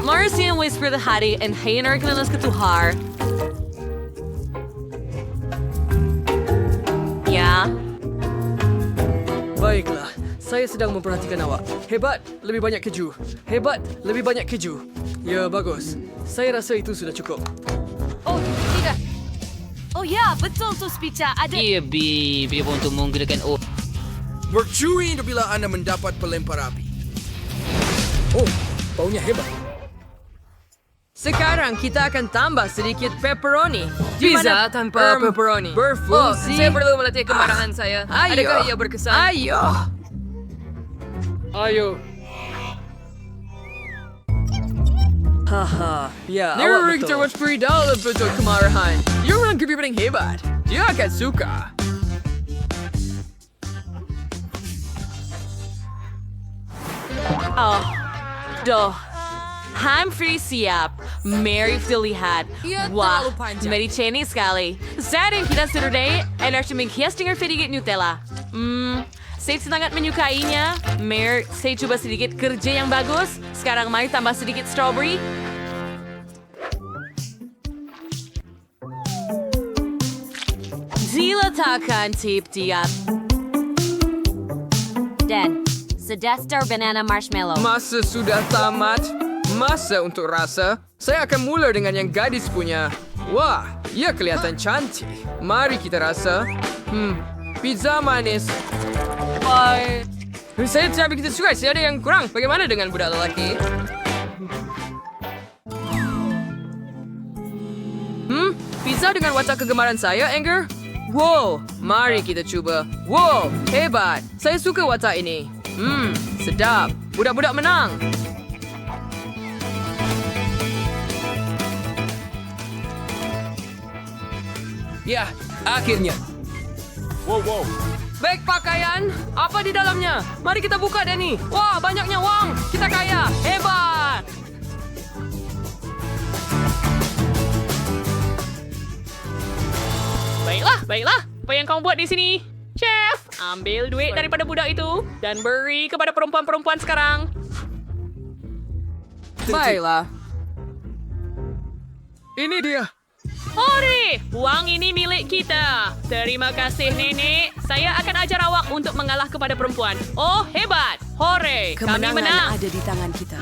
Marcy and whisper the hari and Hainer kelilas ketuhar. Ya. Baiklah, saya sedang memperhatikan awak. Hebat, lebih banyak keju. Hebat, lebih banyak keju. Ya, bagus. Saya rasa itu sudah cukup. Oh, tidak. Oh ya, betul tu Spica. Ada... Ia untuk menggunakan Bercui bila anda mendapat pelempar api. Oh, baunya hebat. Sekarang kita akan tambah sedikit pepperoni. Pizza tanpa pepperoni. Berfungsi. Saya perlu melatih kemarahan saya. Adakah ia berkesan? Ayo. Haha, ya Never awak kita betul. harus beri dalam bentuk kemarahan. Dia orang kebimbing hebat. Dia akan suka. Oh, doh. Humphrey siap. Mary terlihat. Wah, Mary Cheney sekali. Saya dan kita sedang energi menghias dengan sedikit Nutella. Saya sangat menyukainya. Mary, saya coba sedikit kerja yang bagus. Sekarang mari tambah sedikit strawberry. Diletakkan tiap-tiap. Dan sedaster banana marshmallow. Masa sudah tamat. Masa untuk rasa. Saya akan mula dengan yang gadis punya. Wah, ia kelihatan cantik. Mari kita rasa. Pizza manis. Bye. Saya tidak begitu suka. Saya ada yang kurang. Bagaimana dengan budak lelaki? Pizza dengan watak kegemaran saya, Anger? Wow, mari kita cuba. Wow, hebat. Saya suka watak ini. Sedap. Budak-budak menang. Ya, akhirnya. Baik pakaian. Apa di dalamnya? Mari kita buka, Danny. Wah, banyaknya uang. Kita kaya. Hebat. Baiklah. Apa yang kamu buat di sini? Chef, ambil duit daripada budak itu dan beri kepada perempuan-perempuan sekarang. Baiklah. Ini dia. Hore! Uang ini milik kita. Terima kasih, Nenek. Saya akan ajar awak untuk mengalah kepada perempuan. Oh, hebat! Hore! Kami menang. ada di tangan kita.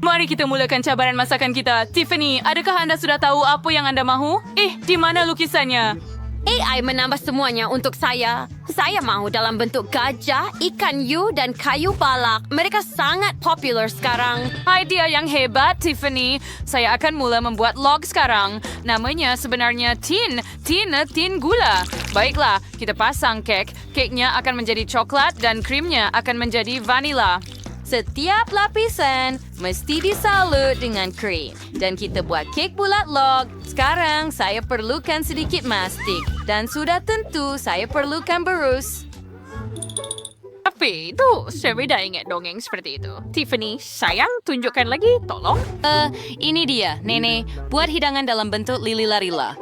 Mari kita mulakan cabaran masakan kita. Tiffany, adakah anda sudah tahu apa yang anda mahu? Di mana lukisannya? AI menambah semuanya untuk saya. Saya mahu dalam bentuk gajah, ikan hiu dan kayu balak. Mereka sangat popular sekarang. Idea yang hebat, Tiffany. Saya akan mula membuat log sekarang. Namanya sebenarnya tin. Tin gula. Baiklah, kita pasang kek. Keknya akan menjadi coklat dan krimnya akan menjadi vanila. Setiap lapisan mesti disalut dengan krim. Dan kita buat kek bulat log. Sekarang saya perlukan sedikit mastik. Dan sudah tentu saya perlukan berus. Tapi itu, saya dah ingat dongeng seperti itu. Tiffany, sayang, tunjukkan lagi, tolong. Ini dia, Nenek. Buat hidangan dalam bentuk lili-larila.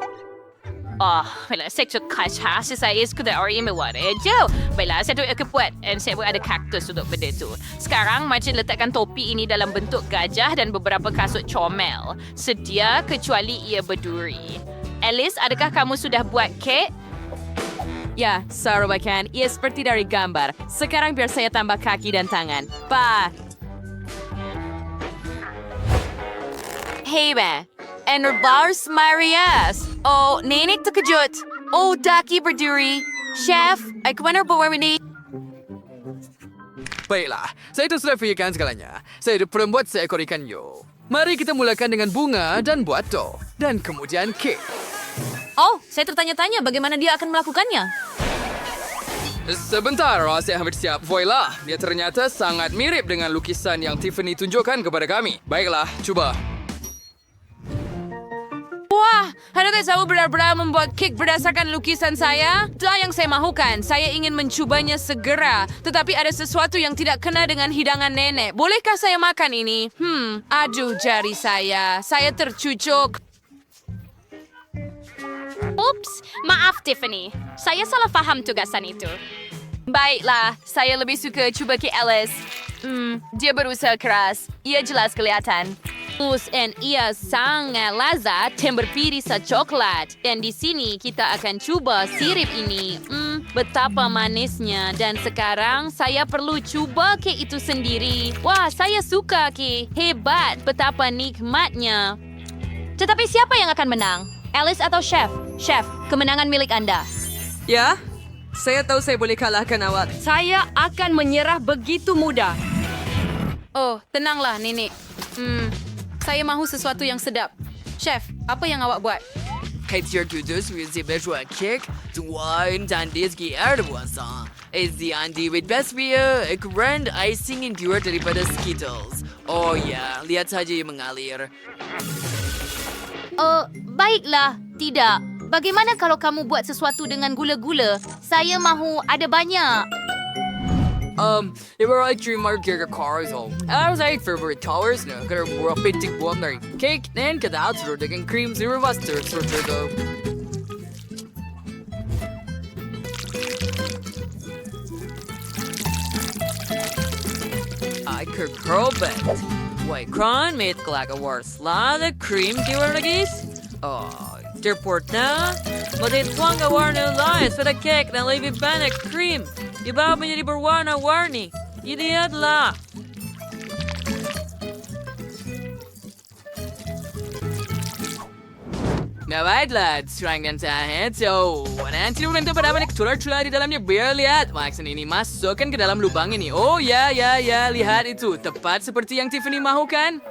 Baiklah, saya suka khas saya sudah orang mewah je. Baiklah, saya akan buat dan saya buat ada kaktus untuk benda tu. Sekarang, macam letakkan topi ini dalam bentuk gajah dan beberapa kasut comel. Sedia kecuali ia berduri. Alice, adakah kamu sudah buat kek? Ya, sarubakan. Ia seperti dari gambar. Sekarang biar saya tambah kaki dan tangan. Hey, man. Enrbars Marias. Oh, Nenek terkejut. Oh, daki berduri. Chef, aku mana bawa ini? Baiklah, saya itu sudah fikirkan segalanya. Saya itu perembuat seekor ikan hiu. Mari kita mulakan dengan bunga dan buat dough. Dan kemudian kek. Oh, saya tertanya-tanya bagaimana dia akan melakukannya. Sebentar, saya hampir siap. Voila, dia ternyata sangat mirip dengan lukisan yang Tiffany tunjukkan kepada kami. Baiklah, cuba. Wah, anda tahu benar-benar membuat kek berdasarkan lukisan saya? Itulah yang saya mahukan. Saya ingin mencobanya segera. Tetapi ada sesuatu yang tidak kena dengan hidangan nenek. Bolehkah saya makan ini? Aduh jari saya. Saya tercucuk. Ups, maaf Tiffany. Saya salah faham tugasan itu. Baiklah, saya lebih suka cuba kek Alice. Dia berusaha keras. Ia jelas kelihatan. Dan ia sangat lezat dan berpirisa coklat. Dan di sini kita akan cuba sirip ini. Betapa manisnya. Dan sekarang saya perlu cuba kek itu sendiri. Wah, saya suka kek. Hebat, betapa nikmatnya. Tetapi siapa yang akan menang? Alice atau Chef? Chef, kemenangan milik Anda. Ya, saya tahu saya boleh kalahkan awak. Saya akan menyerah begitu mudah. Oh, tenanglah, Nenek. Saya mahu sesuatu yang sedap. Chef, apa yang awak buat? Kaiser Tudus with the better cake, the wine and this gear boisson. Is the Andy with best beer, a grand icing endured daripada Skittles. Oh ya, lihat saja yang mengalir. Baiklah. Tidak. Bagaimana kalau kamu buat sesuatu dengan gula-gula? Saya mahu ada banyak. Iba like dream marker cars all. I was like favorite colors na kaya mura pitik buwan na cake nen kada outro dengan cream zero buster sorter go. I could curl bet. Wait, kran made like a worse la the cream giver lagi. Oh, report na. But it's one warna lies for the cake na leave it back cream. Iba menjadi berwarna-warni. Lihatlah. Nah, baiklah, serang dan tahan. So, nanti ulang tu pada tular-tular di dalamnya biar lihat. Maksud ini masukkan ke dalam lubang ini. Oh, ya, lihat itu. Tepat seperti yang Tiffany mahukan.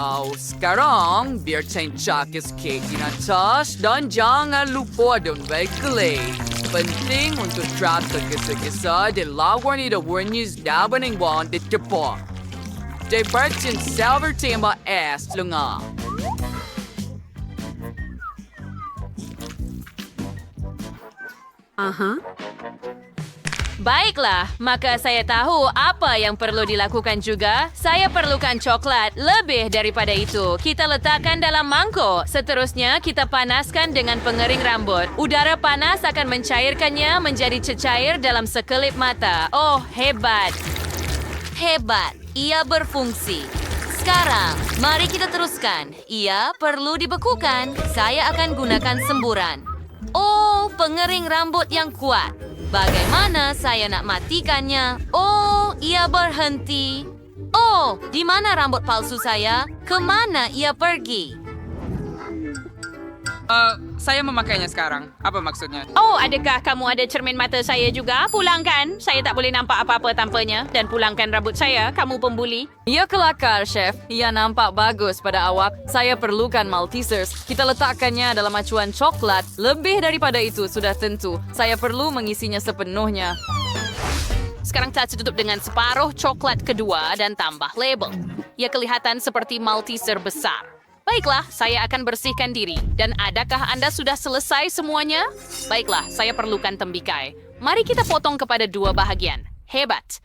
Oh, sekarang biar cencakis kek di atas dan jangan lupa don baiklah. Penting untuk trap tergesa-gesa dan lawan itu warnis daban yang wan di depan. Departin silver tembak es lengah. Baiklah, maka saya tahu apa yang perlu dilakukan juga. Saya perlukan coklat. Lebih daripada itu, kita letakkan dalam mangkuk. Seterusnya, kita panaskan dengan pengering rambut. Udara panas akan mencairkannya menjadi cecair dalam sekelip mata. Oh, hebat. Hebat. Ia berfungsi. Sekarang, mari kita teruskan. Ia perlu dibekukan. Saya akan gunakan semburan. Oh, pengering rambut yang kuat. Bagaimana saya nak matikannya? Oh, ia berhenti. Oh, di mana rambut palsu saya? Kemana ia pergi? Saya memakainya sekarang. Apa maksudnya? Oh, adakah kamu ada cermin mata saya juga? Pulangkan. Saya tak boleh nampak apa-apa tanpanya. Dan pulangkan rambut saya. Kamu pembuli. Ia kelakar, Chef. Ia nampak bagus pada awak. Saya perlukan Maltesers. Kita letakkannya dalam acuan coklat. Lebih daripada itu sudah tentu. Saya perlu mengisinya sepenuhnya. Sekarang kita tutup dengan separuh coklat kedua dan tambah label. Ia kelihatan seperti Malteser besar. Baiklah, saya akan bersihkan diri. Dan adakah Anda sudah selesai semuanya? Baiklah, saya perlukan tembikai. Mari kita potong kepada dua bahagian. Hebat.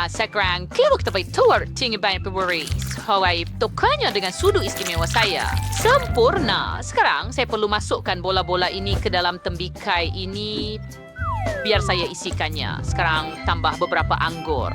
Sekarang, kita dapat tuar tinggi banyak pewaris. Hawaii tukanya dengan sudu istimewa saya. Sempurna. Sekarang, saya perlu masukkan bola-bola ini ke dalam tembikai ini. Biar saya isikannya. Sekarang, tambah beberapa anggur.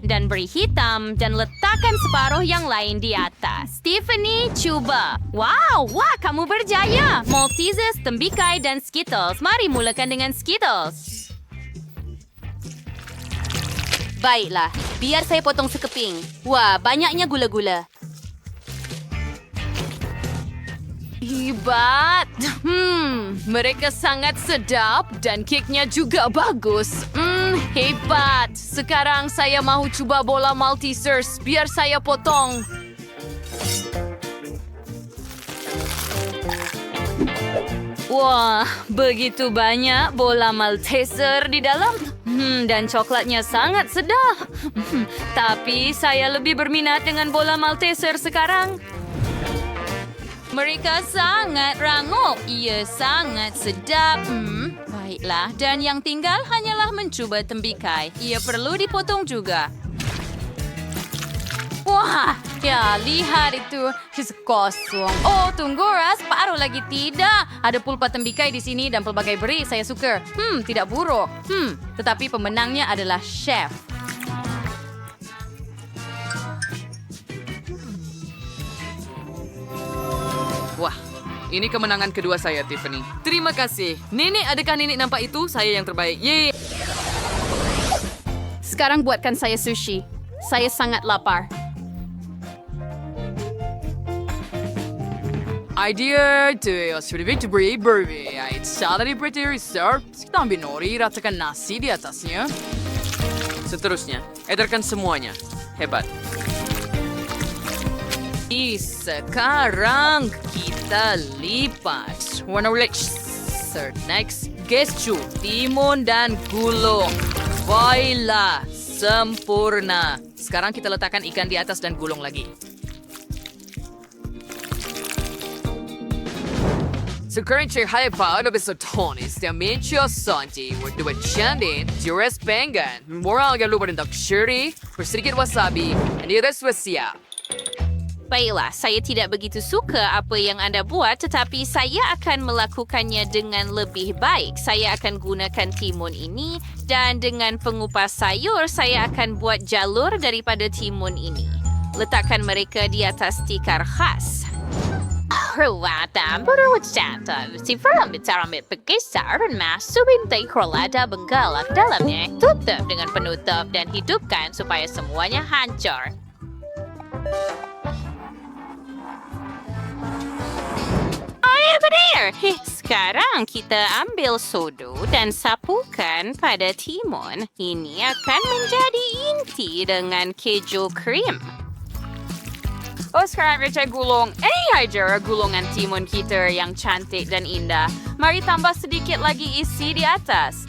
Dan beri hitam dan letakkan separuh yang lain di atas. Tiffany, cuba. Wow, kamu berjaya. Maltesers, tembikai dan Skittles. Mari mulakan dengan Skittles. Baiklah, biar saya potong sekeping. Wah, banyaknya gula-gula. Hebat. Mereka sangat sedap dan keknya juga bagus. Hebat. Sekarang saya mahu cuba bola Maltesers. Biar saya potong. Wah, begitu banyak bola Malteser di dalam. Dan coklatnya sangat sedap. Tapi saya lebih berminat dengan bola Malteser sekarang. Mereka sangat rangup. Ia sangat sedap. Baiklah, dan yang tinggal hanyalah mencuba tembikai. Ia perlu dipotong juga. Wah, ya lihat itu. Kosong. Oh, tunggu Ras, separuh lagi tidak. Ada pulpa tembikai di sini dan pelbagai beri. Saya suka. Tidak buruk. Tetapi pemenangnya adalah chef. Wah, ini kemenangan kedua saya, Tiffany. Terima kasih. Nenek, adakah nenek nampak itu? Saya yang terbaik. Yeay! Sekarang buatkan saya sushi. Saya sangat lapar. Idea to sudah beri salad pretty reserve. Kita ambil nori, ratakan nasi di atasnya. Seterusnya, edarkan semuanya. Hebat. Sekarang kita lipat warna rich. Next, Gescu, timun dan gulung. Baiklah, sempurna. Sekarang kita letakkan ikan di atas dan gulung lagi. Sekarang haipa ada besar tonis dan mencia santi berdua candik, juras penggan, moral agak lupa dan shiri, bersedikit wasabi, dan dia sudah siap. Baiklah, saya tidak begitu suka apa yang anda buat, tetapi saya akan melakukannya dengan lebih baik. Saya akan gunakan timun ini dan dengan pengupas sayur, saya akan buat jalur daripada timun ini. Letakkan mereka di atas tikar khas. Ruatan berwujata, sifar ambil berkisar dan masukin tekrolada benggalak dalamnya. Tutup dengan penutup dan hidupkan supaya semuanya hancur. Air benar. Sekarang kita ambil sodu dan sapukan pada timun. Ini akan menjadi inti dengan keju krim. Oh, sekarang kita gulung. Hajar gulungan timun kita yang cantik dan indah. Mari tambah sedikit lagi isi di atas.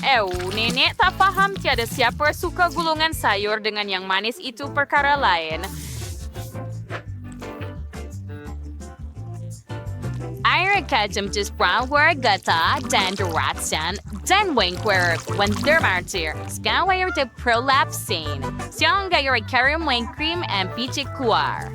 Nenek tak faham tiada siapa suka gulungan sayur dengan yang manis itu perkara lain. Air kacang brown gata dan derasan dan wengwer wonder martir. Sekarang air de prolapsin. Siang gaya karim weng cream and picik kuar.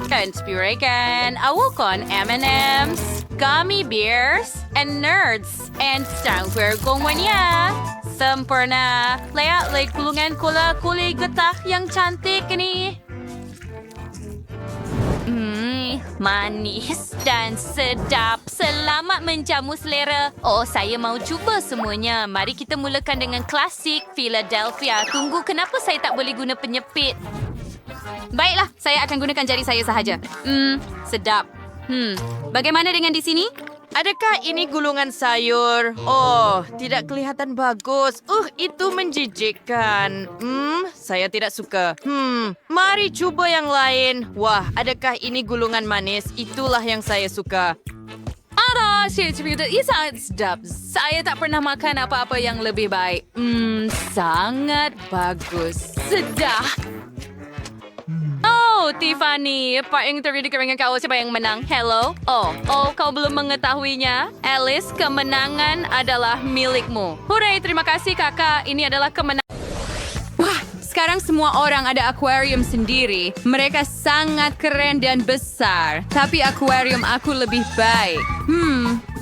Conspirakan awakon M&M's, gummy bears, and nerds. And sekarang gongwanya. Sempurna. Lihat gulungan kola kulay getah yang cantik ini. Manis dan sedap. Selamat menjamu selera. Oh, saya mau cuba semuanya. Mari kita mulakan dengan klasik Philadelphia. Tunggu, kenapa saya tak boleh guna penyepit? Baiklah, saya akan gunakan jari saya sahaja. Sedap. Bagaimana dengan di sini? Adakah ini gulungan sayur? Oh, tidak kelihatan bagus. Itu menjijikkan. Saya tidak suka. Mari coba yang lain. Wah, adakah ini gulungan manis? Itulah yang saya suka. Saya cerita sangat sedap. Saya tak pernah makan apa-apa yang lebih baik. Sangat bagus. Sedap. Oh, Tiffany, apa yang terjadi dengan kau? Siapa yang menang? Hello? Oh, kau belum mengetahuinya? Alice, kemenangan adalah milikmu. Hooray, terima kasih kakak. Ini adalah kemenangan. Wah, sekarang semua orang ada akuarium sendiri. Mereka sangat keren dan besar. Tapi akuarium aku lebih baik.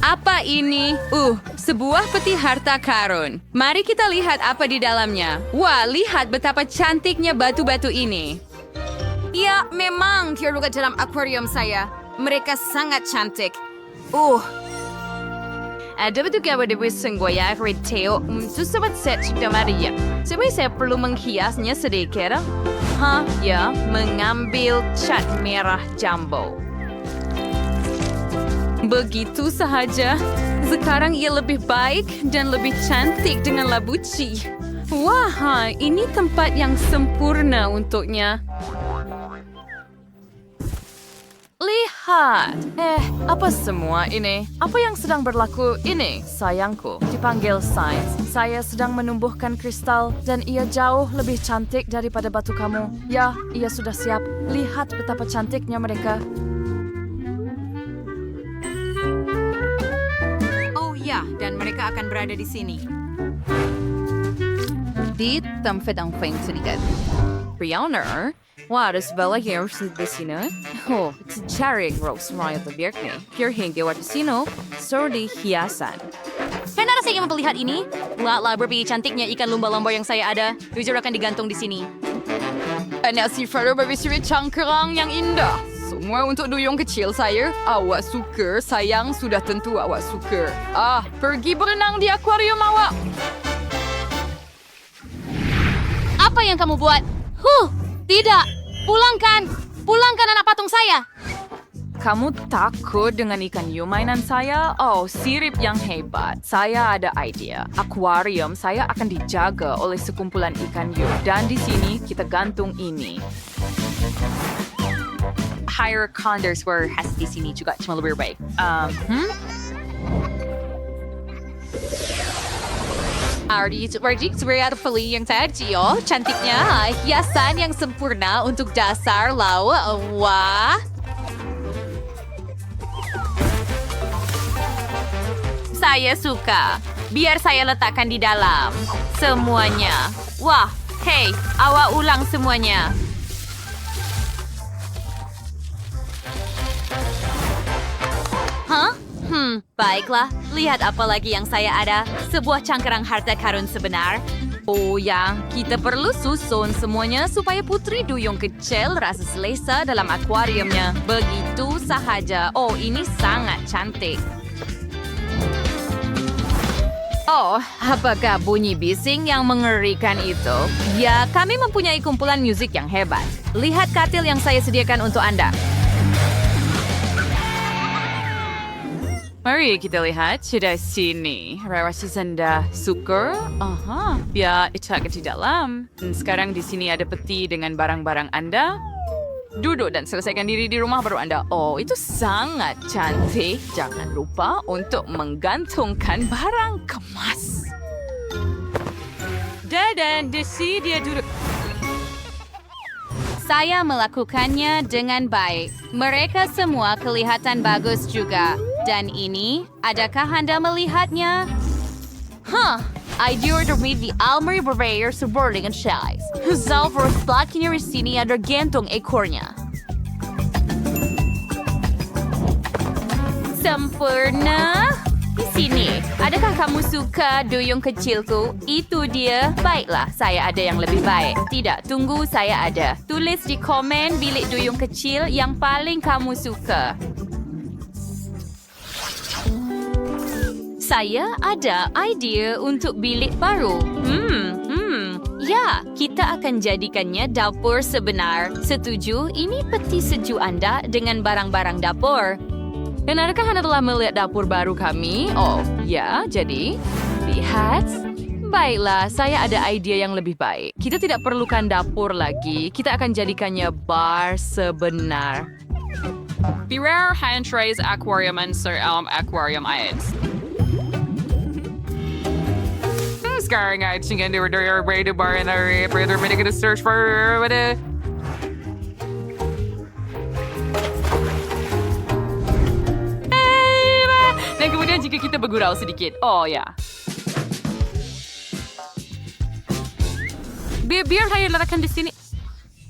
Apa ini? Sebuah peti harta karun. Mari kita lihat apa di dalamnya. Wah, lihat betapa cantiknya batu-batu ini. Ya, memang terluka dalam akuarium saya. Mereka sangat cantik. Ada betul kabar di Senggoya Retail susah set sudah Maria. Sebenarnya saya perlu menghiasnya sedikit. Ya, mengambil cat merah jumbo. Begitu sahaja. Sekarang ia lebih baik dan lebih cantik dengan labuci. Wah, ini tempat yang sempurna untuknya. Lihat. Apa semua ini? Apa yang sedang berlaku ini? Sayangku, dipanggil Sains. Saya sedang menumbuhkan kristal dan ia jauh lebih cantik daripada batu kamu. Ya, ia sudah siap. Lihat betapa cantiknya mereka. Oh ya, dan mereka akan berada di sini. Di tempat yang sedikit. Brianna, ada sebelah yang di sini. Cari Rose Royal Birkney. Hingga waktu sini, sordi hiasan. Kenapa saya ingin melihat ini? Lihatlah berapa cantiknya ikan lumba-lumba yang saya ada. Ujar akan digantung di sini. Anak si Faro berbisiri cangkerang yang indah. Semua untuk duyung kecil saya. Awak suka, sayang, sudah tentu awak suka. Pergi berenang di akuarium awak. Apa yang kamu buat? Tidak. Pulangkan anak patung saya. Kamu takut dengan ikan hiu mainan saya? Sirip yang hebat. Saya ada ide. Akuarium saya akan dijaga oleh sekumpulan ikan hiu. Dan di sini kita gantung ini. Hire Condors were has di sini juga cuma lebih baik. Ardi yang tadi, oh cantiknya. Hiasan yang sempurna untuk dasar lawa. Wah. Saya suka. Biar saya letakkan di dalam. Semuanya. Wah, hei, awak ulang semuanya. Hah? Baiklah. Lihat apa lagi yang saya ada. Sebuah cangkerang harta karun sebenar. Oh ya, kita perlu susun semuanya supaya putri duyung kecil rasa selesa dalam akuariumnya. Begitu sahaja. Oh, ini sangat cantik. Oh, apakah bunyi bising yang mengerikan itu? Ya, kami mempunyai kumpulan musik yang hebat. Lihat katil yang saya sediakan untuk Anda. Mari kita lihat sudah sini. Rawasi Sanda suka. Aha, biar icak di dalam. Dan sekarang di sini ada peti dengan barang-barang Anda. Duduk dan selesaikan diri di rumah baru Anda. Oh, itu sangat cantik. Jangan lupa untuk menggantungkan barang kemas. Dan di sini dia duduk. Saya melakukannya dengan baik. Mereka semua kelihatan bagus juga. Dan ini, adakah Anda melihatnya? I do order the Almari Barrier Subordinate and Size. Zalver Splakinya di sini ada gantung ekornya. Sempurna. Di sini, adakah kamu suka duyung kecilku? Itu dia. Baiklah, saya ada yang lebih baik. Tidak, tunggu, saya ada. Tulis di komen bilik duyung kecil yang paling kamu suka. Saya ada idea untuk bilik baru. Ya, kita akan jadikannya dapur sebenar. Setuju? Ini peti sejuk Anda dengan barang-barang dapur. Dan adakah Anda telah melihat dapur baru kami? Oh, ya, jadi lihat. Baiklah, saya ada ide yang lebih baik. Kita tidak perlukan dapur lagi. Kita akan jadikannya bar sebenar. Beware hand trays aquarium and Sir Elm aquarium aids. Sekarang ay tingin dia ready to bar and I rather make a search for what Dan kemudian jika kita bergurau sedikit. Oh ya. Biar saya letakkan di sini.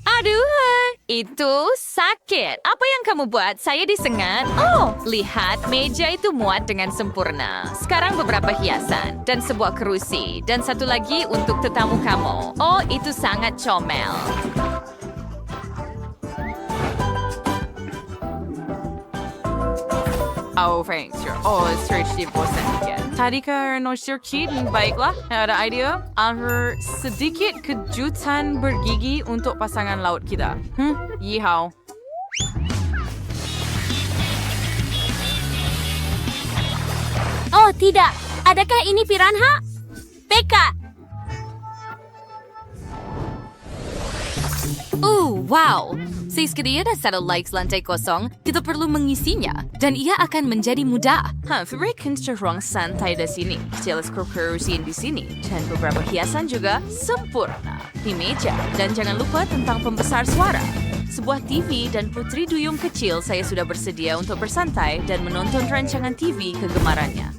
Aduh, itu sakit. Apa yang kamu buat? Saya disengat. Oh, lihat, meja itu muat dengan sempurna. Sekarang beberapa hiasan dan sebuah kerusi dan satu lagi untuk tetamu kamu. Oh, itu sangat comel. Oh, thanks. Oh, search di bosan again. Tadi karena sedikit, baiklah. Ada idea? Ada sedikit kejutan bergigi untuk pasangan laut kita. Yihau. Oh, tidak. Adakah ini piranha? Peka. Wow. Sekali ada satelit lantai kosong, kita perlu mengisinya. Dan ia akan menjadi mudah. Berikan ruang santai di sini. Teleskop kerusi di sini. Dan beberapa hiasan juga sempurna di meja. Dan jangan lupa tentang pembesar suara. Sebuah TV dan putri duyung kecil saya sudah bersedia untuk bersantai dan menonton rancangan TV kegemarannya.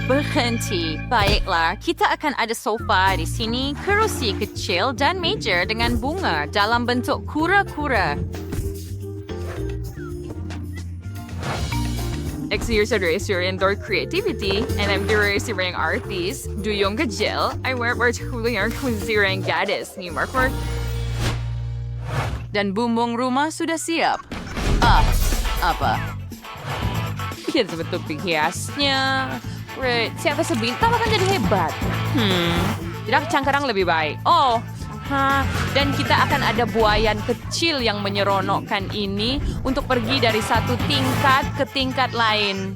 Berhenti. Baiklah, kita akan ada sofa di sini, kerusi kecil dan meja dengan bunga dalam bentuk kura-kura. Exercise your indoor creativity, and I'm curious yung artist. Duyung kecil, I work particularly considering gadis. Ni Mark. Dan bumbung rumah sudah siap. Apa? Kita bentuk hiasnya. Right, siapa sebintang akan jadi hebat. Tidak cangkerang lebih baik. Oh, dan kita akan ada buayan kecil yang menyeronokkan ini untuk pergi dari satu tingkat ke tingkat lain.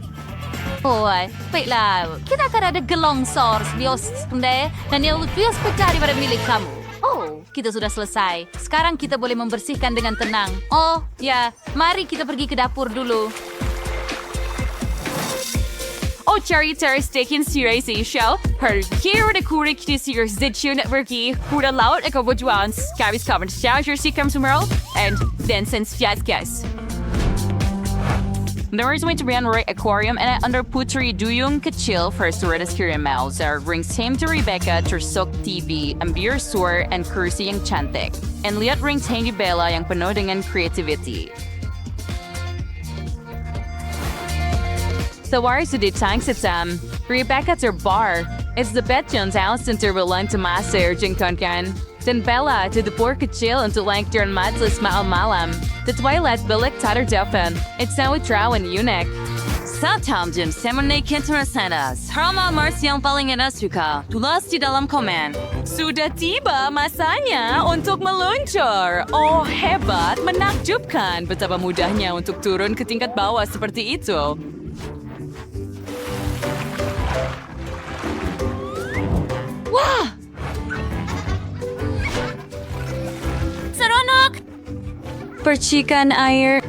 Oh, baiklah. Kita akan ada gelongsor bios dan yang lebih pecah daripada milik kamu. Oh, kita sudah selesai. Sekarang kita boleh membersihkan dengan tenang. Oh, ya. Mari kita pergi ke dapur dulu. Oh, cari taking serius show. Here the kurik di serius zitune networki. Kuda laut eko bojuan. Kabis covered charger si kam sumero. And then since fiat guys. There is going to be an aquarium and under putri duyung kecil first to read aquarium mouse rings him to Rebecca tersok TV ambir sur and kursi yang cantik and lihat rings Handy Bella yang penuh dengan creativity. Tawari sudah tang setam Rebecca terbar. It's the Bet Jones house center berlang temasa jengkon kan. Dan Bella to the poor kecil untuk lengkir dan majlis malam-malam. The Twilight bilik tatar depan. It's now traw and unik. Sa Tomjin, semenai kenterasanas. Harama Mars yang paling anda suka. Tulis di dalam komen. Sudah tiba masanya untuk meluncur. Oh, hebat, menakjubkan. Betapa mudahnya untuk turun ke tingkat bawah seperti itu. Wah! Seronok! Percikan air